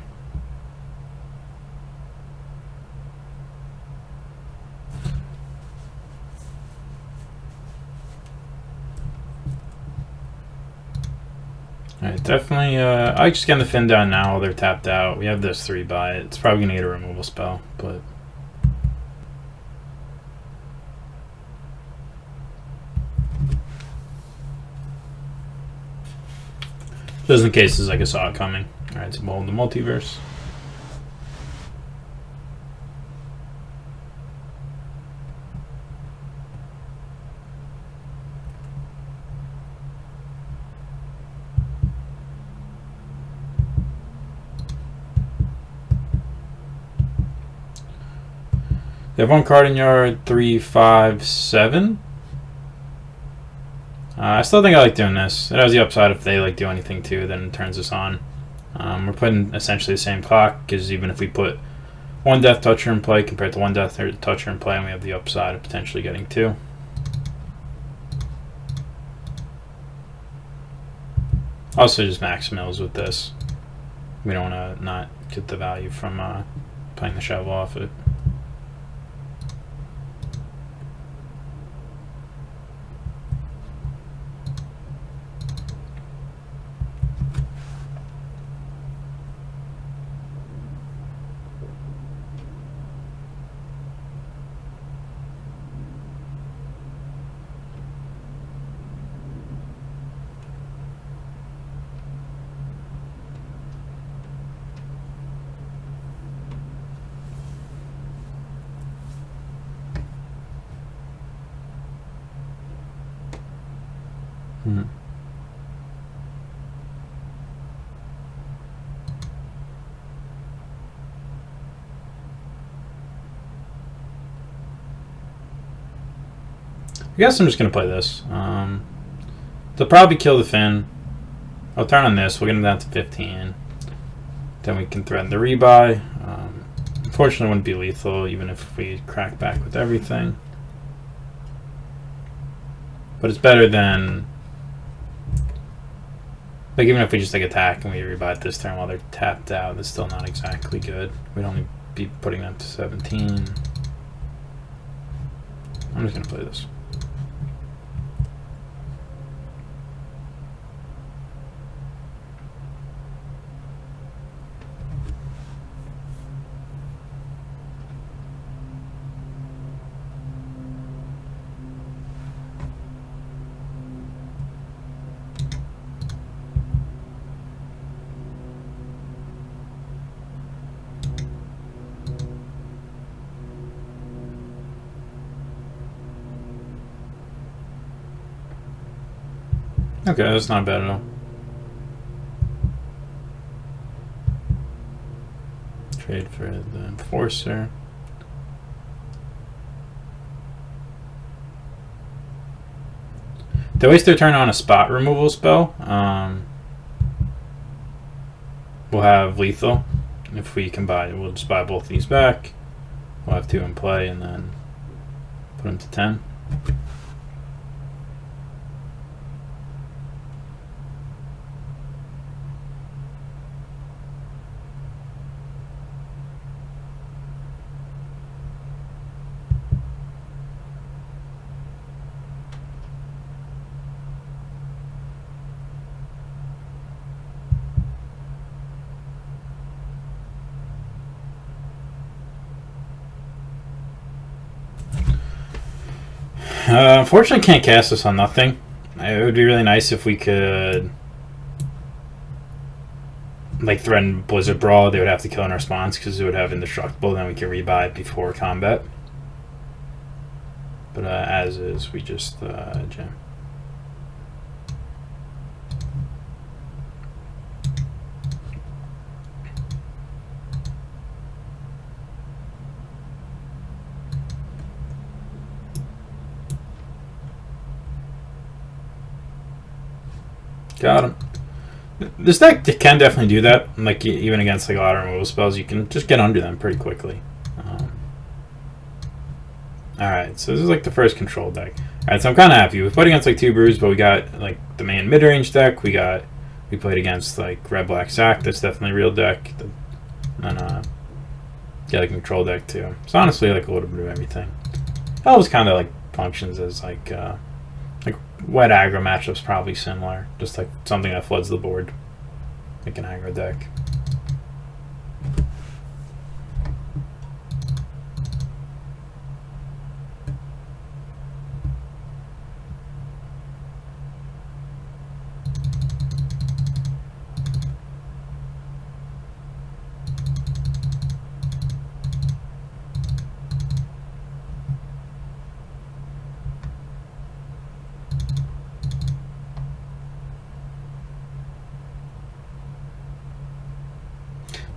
Alright, definitely, I just get the Fin down now while they're tapped out. We have this 3 by it. It's probably going to get a removal spell, but Just in case it's like I saw it coming. Alright, so we'll hold the multiverse. They have one card in yard, 3, 5, 7. I still think I like doing this. It has the upside if they like do anything too, then it turns us on. We're putting essentially the same clock, because even if we put one Death Toucher in play compared to one Death Toucher in play, and we have the upside of potentially getting 2. Also just max mills with this. We don't want to not get the value from playing the shovel off it. I guess I'm just going to play this. They'll probably kill the Finn. I'll turn on this. We'll get him down to 15. Then we can threaten the rebuy. Unfortunately, it wouldn't be lethal, even if we crack back with everything. But it's better than... like, even if we just like attack and we rebuy this turn while they're tapped out, it's still not exactly good. We'd only be putting them to 17. I'm just going to play this. Okay, that's not bad at all. Trade for the Enforcer. They waste their turn on a spot removal spell. We'll have lethal. If we combine, we'll just buy both these back. We'll have 2 in play and then put them to 10. Unfortunately, can't cast this on nothing. It would be really nice if we could, like, threaten Blizzard Brawl. They would have to kill in response because it would have indestructible. Then we can rebuy it before combat. But as is, we just jam. Got him. This deck can definitely do that. Like, even against like a lot of removal spells, you can just get under them pretty quickly. Alright, so this is like the first control deck. Alright, so I'm kind of happy. We played against like 2 brews, but we got like the main mid-range deck. We played against like Red Black Sack. That's definitely a real deck. And yeah, like control deck too. So honestly, like a little bit of everything. That was kind of like functions as like wet aggro matchups, probably similar. Just like something that floods the board, like an aggro deck.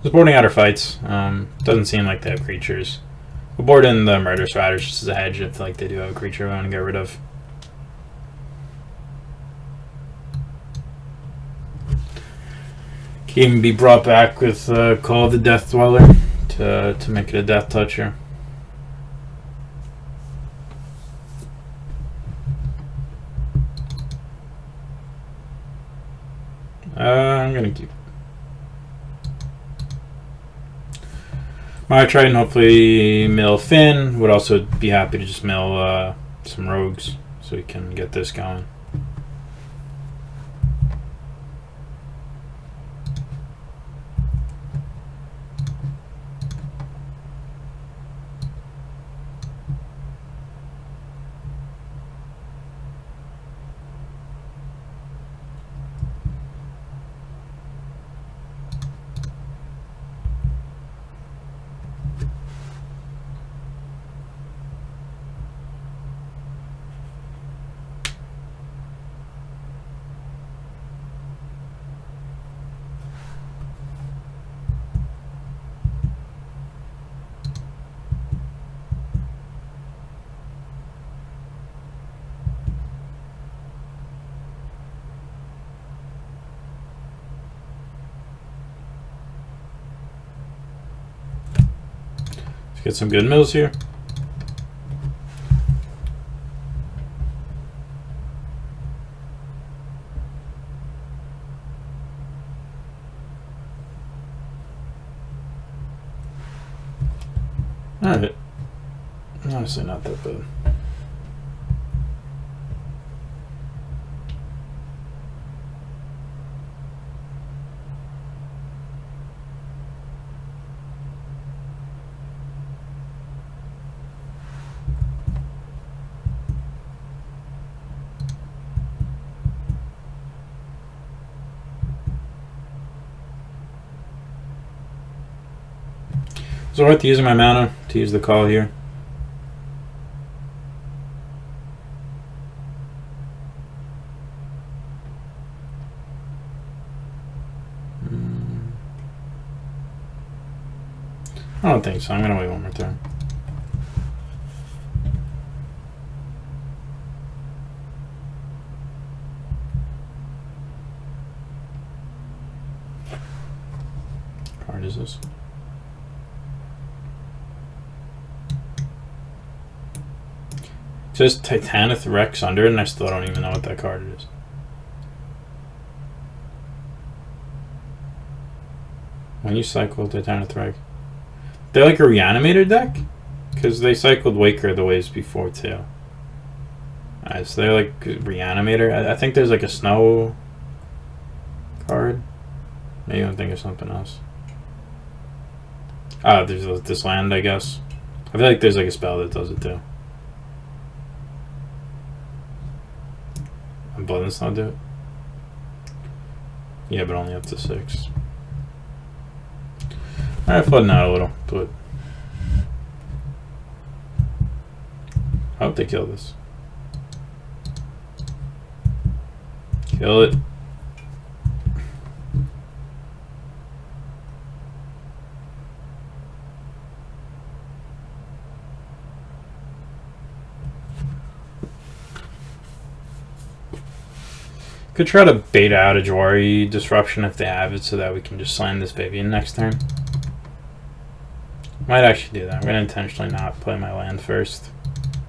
was boarding outer fights. Doesn't seem like they have creatures. We'll board in the Murderous Riders just as a hedge if like they do have a creature we want to get rid of. Can even be brought back with Call of the Death Dweller to make it a Death Toucher. I'm gonna keep my Triton. Hopefully mill Finn. Would also be happy to just mill some rogues so we can get this going. Let's get some good mills here. Alright. Honestly, not that bad. Is it worth using my mana to use the call here? I don't think so. I'm going to wait one more turn. What card is this? It says Titanith Rex under it, and I still don't even know what that card is. When you cycle Titanith Rex. They're like a reanimator deck? Because they cycled Waker the ways before too. Alright, so they're like reanimator. I think there's like a snow card. Maybe I'm thinking of something else. Ah, there's this land, I guess. I feel like there's like a spell that does it too. Blood and Snow do it? Yeah, but only up to 6. Alright, flooding out a little, but I hope they kill this. Kill it. Could try to bait out a Jwari disruption if they have it so that we can just slam this baby in next turn. Might actually do that. I'm going to intentionally not play my land first.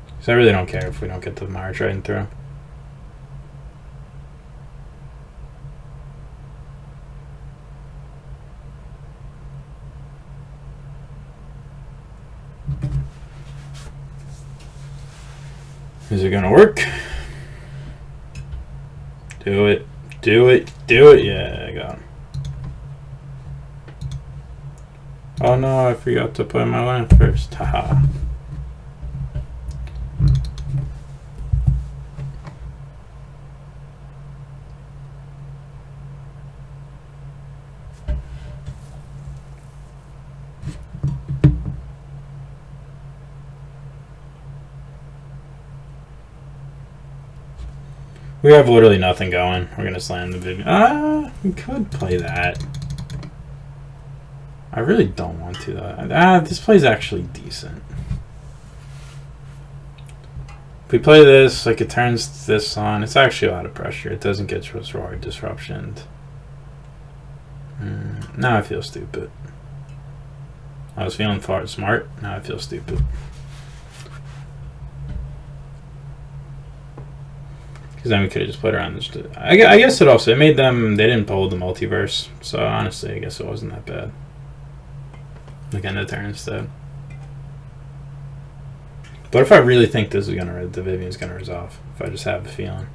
Because I really don't care if we don't get the Mire Triton through. Is it going to work? Do it. Do it. Do it. Yeah, I got him. Oh no, I forgot to play my land first. Haha. We have literally nothing going. We're gonna slam the Vivian. Ah, we could play that. I really don't want to though. This play's actually decent. If we play this, like it turns this on, it's actually a lot of pressure. It doesn't get hard disruptioned. Now I feel stupid. I was feeling smart. Now I feel stupid. Because then we could have just played around this. I guess it made them. They didn't pull the multiverse. So honestly, I guess it wasn't that bad. Like end of turn instead. But if I really think this is the Vivian's gonna resolve, if I just have a feeling.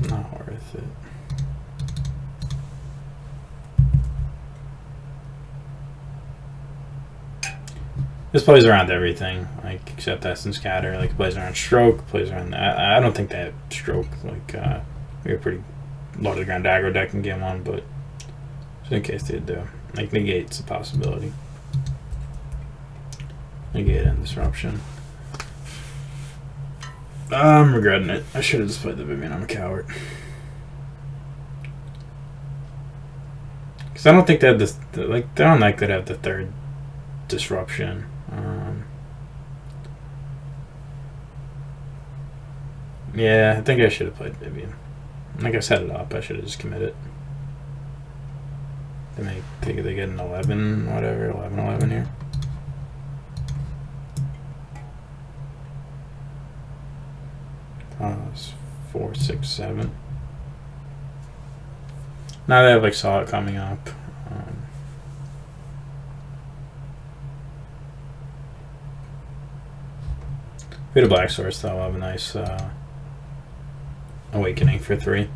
Not worth it. This plays around everything, like except Essence Scatter. Like it plays around Stroke, plays around. I don't think they have Stroke. Like we have pretty low to the ground aggro deck in game one, but just in case they do, like Negate's a possibility. Negate and Disruption. I'm regretting it. I should have just played the Vivian. I'm a coward. Because I don't think they have this. Like they're unlikely to have the third Disruption. Yeah, I think I should have played Vivian. Like I set it up, I should have just committed. They get an 11, whatever, 11 here. It's 4, 6, 7. Now they have like Solid coming up. We had a Black Source though. I'll have a nice Awakening for 3.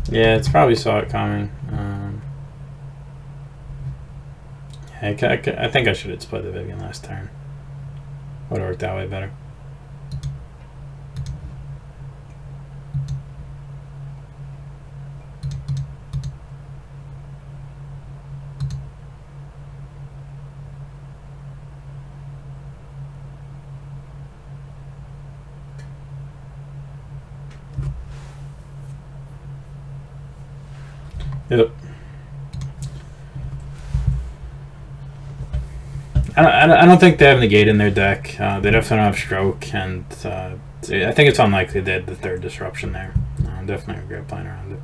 Yeah, it's probably saw it coming. I think I should have played the Vivian last turn. Would have worked that way better. Yep. I don't think they have Negate in their deck. They definitely don't have Stroke, and I think it's unlikely they had the third Disruption there. Definitely regret playing around it.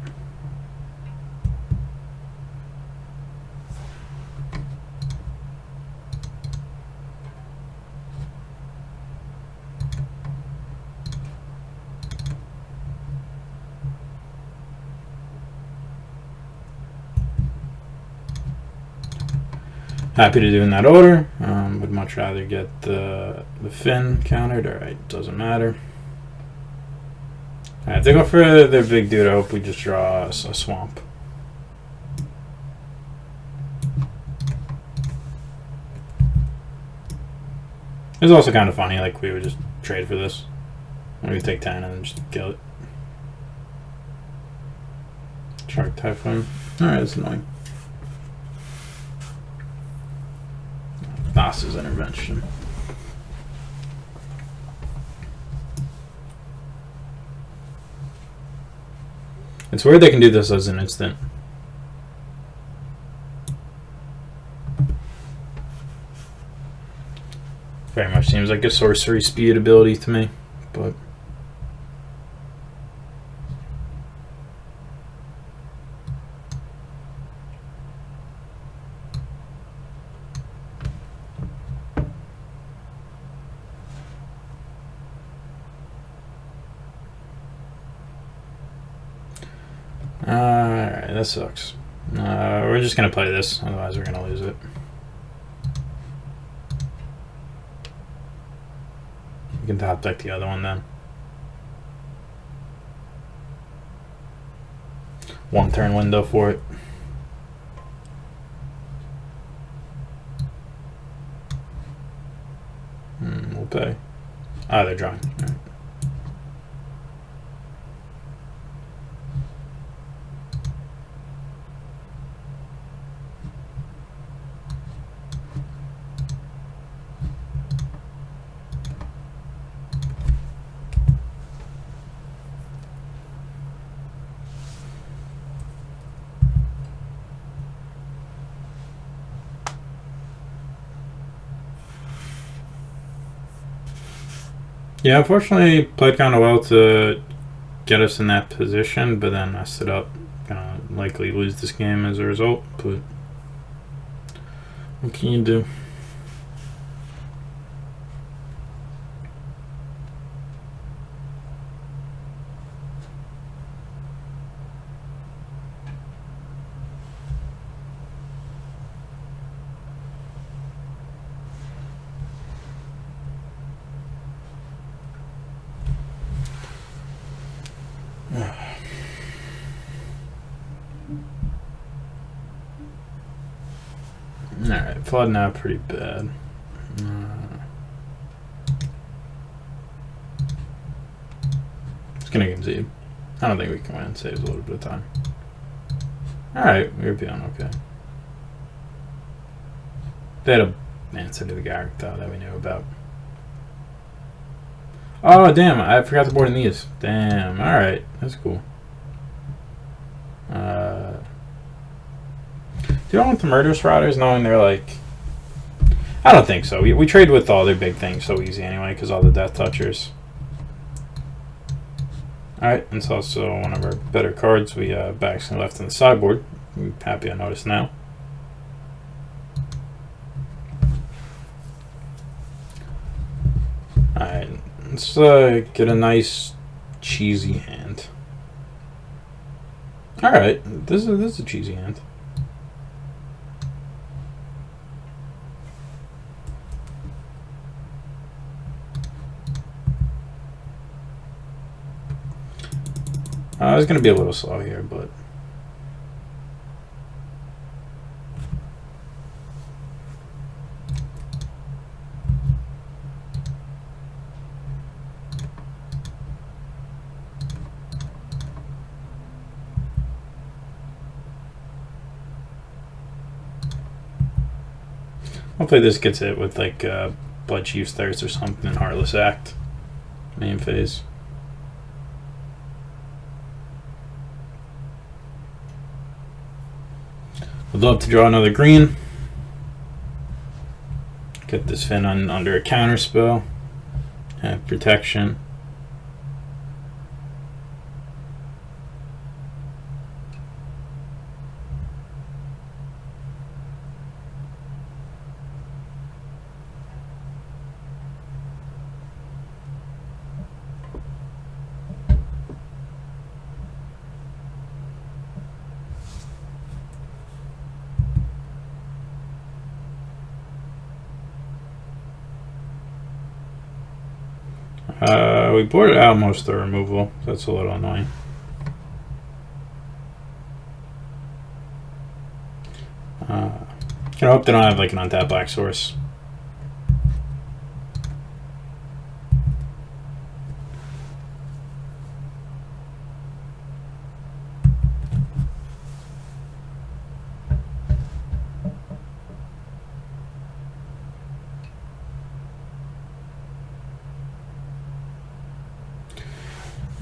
Happy to do in that order. Would much rather get the Finn countered. Alright, doesn't matter. Alright, if they go for their big dude, I hope we just draw a swamp. It's also kind of funny, like we would just trade for this. And we take 10 and then just kill it. Shark Typhoon. Alright, that's annoying. Boss's Intervention. It's weird they can do this as an instant. Very much seems like a sorcery speed ability to me, but alright, that sucks. We're just gonna play this, otherwise we're gonna lose it. We can top deck the other one then. 1 turn window for it. We'll pay. Ah, they're drawing. All right. Yeah, unfortunately, played kind of well to get us in that position, but then messed it up. Gonna likely lose this game as a result, but what can you do? Alright, flood now pretty bad. It's gonna concede. I don't think we can win. Saves a little bit of time. Alright, we're feeling okay. They had a answer to the Garrick though that we knew about. Oh damn, I forgot to board in these. Damn, alright, that's cool. Do you want the Murderous Riders knowing they're like... I don't think so. We trade with all their big things so easy anyway because all the Death Touchers. Alright, it's also one of our better cards. We back and left on the sideboard. I'm happy I noticed now. Alright, let's get a nice cheesy hand. Alright, this is a cheesy hand. I was going to be a little slow here, but... hopefully this gets it with like Blood Chief's Thirst or something in Heartless Act. Main phase. Would love to draw another green. Get this Finn under a counter spell. Have protection. We boarded out most of the removal. So that's a little annoying. I hope they don't have like an untapped black source.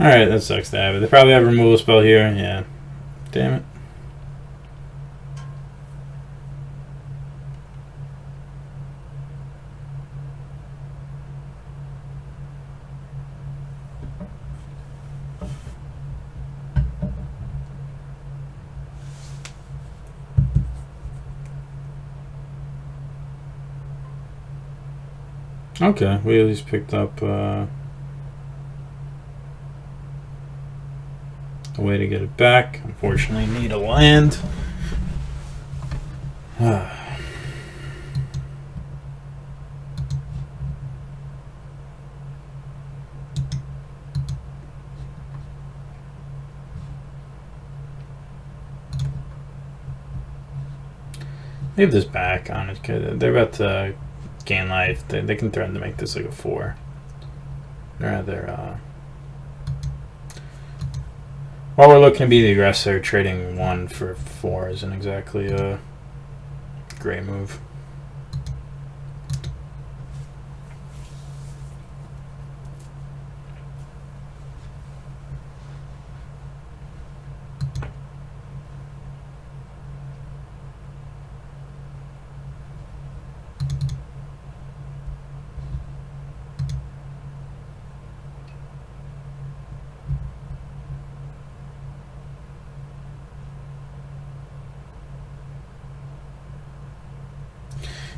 Alright, that sucks to have it. They probably have a removal spell here. Yeah. Damn it. Okay, we at least picked up a way to get it back. Unfortunately, need a land. Leave this back on it. They're about to gain life. They can threaten to make this like a 4. Rather, while we're looking to be the aggressor, trading 1 for 4 isn't exactly a great move.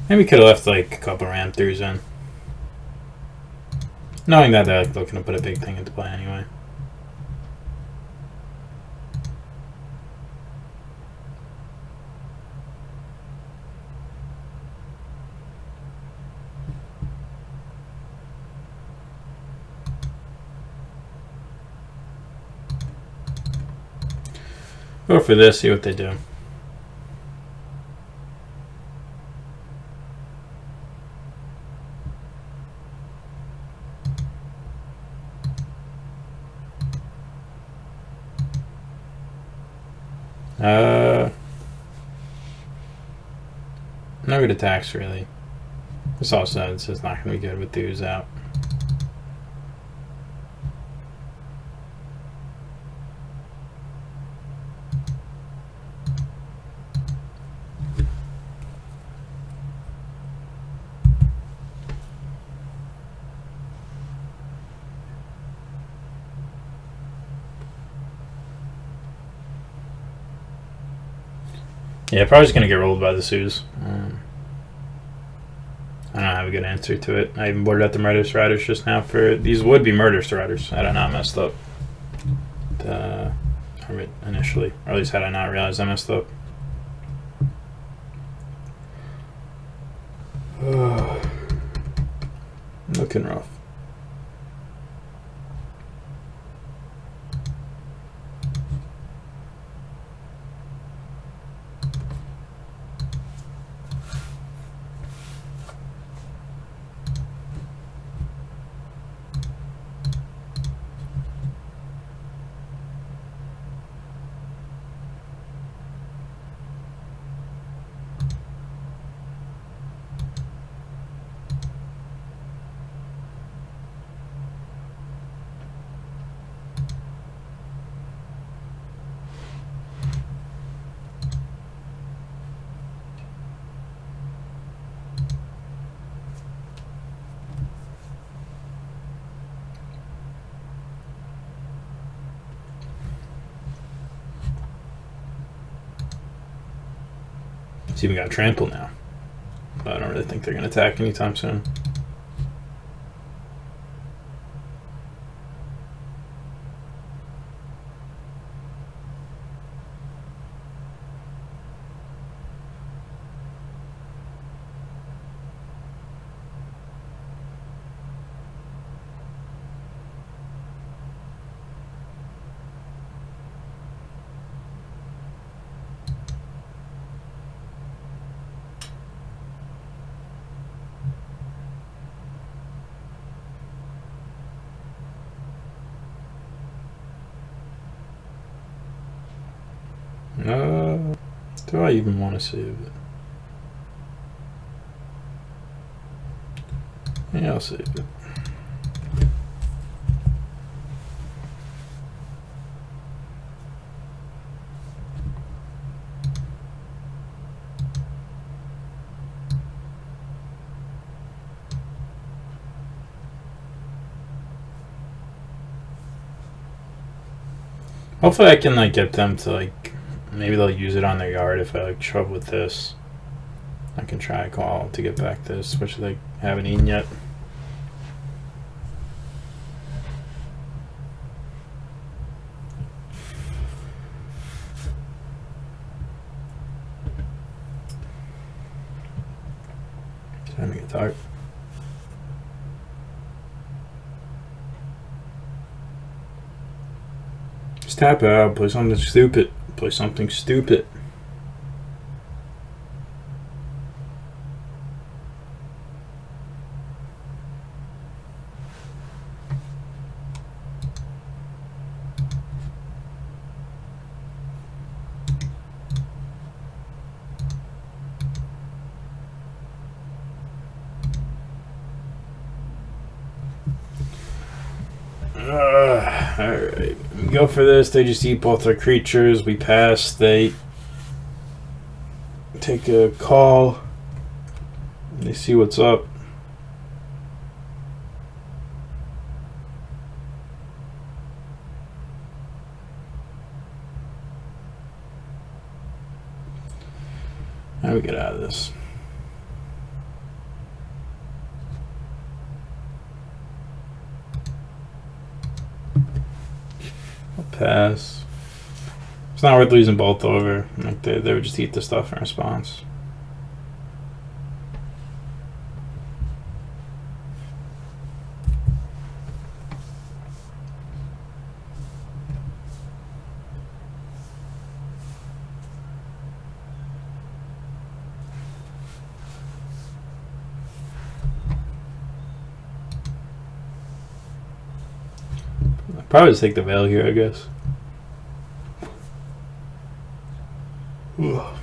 Maybe could have left like a couple ram throughs in. Knowing that they're like looking to put a big thing into play anyway. Go for this, see what they do. No good attacks, really. This also is not going to be good with these out. Yeah, probably just going to get rolled by the Sues. I don't have a good answer to it. I even boarded out the Murder Striders just now for... These would be Murder Striders had I not messed up. Initially. Or at least had I not realized I messed up. Looking rough. It's even got trample now. But I don't really think they're going to attack anytime soon. Do I even want to save it? Yeah, I'll save it. Hopefully I can like get them to like maybe they'll use it on their yard if I like shove with this. I can try a call to get back this, which they haven't eaten yet. Time to get tired. Just tap out, play something stupid. Play something stupid. Alright, we go for this. They just eat both our creatures. We pass. They take a call. They see what's up. How do we get out of this? pass. It's not worth losing both over. Like they would just eat the stuff in response. Probably just take the Veil here, I guess. Ugh.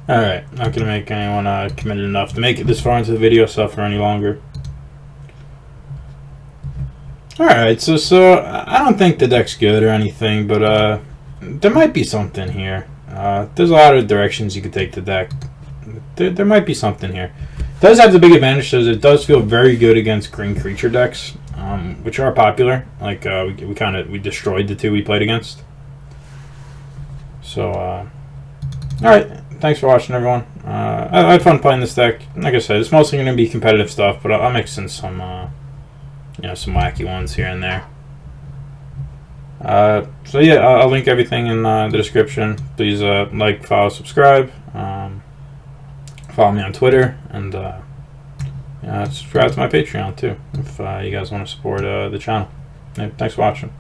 Alright, not gonna make anyone committed enough to make it this far into the video suffer any longer. Alright, so I don't think the deck's good or anything, but there might be something here. There's a lot of directions you could take the deck. There might be something here. It does have the big advantage is it does feel very good against green creature decks, which are popular. Like we destroyed the two we played against. So alright. Thanks for watching, everyone. I had fun playing this deck. Like I said, it's mostly going to be competitive stuff, but I'll mix in some, some wacky ones here and there. So yeah, I'll link everything in the description. Please like, follow, subscribe. Follow me on Twitter, and subscribe to my Patreon too if you guys want to support the channel. Yeah, thanks for watching.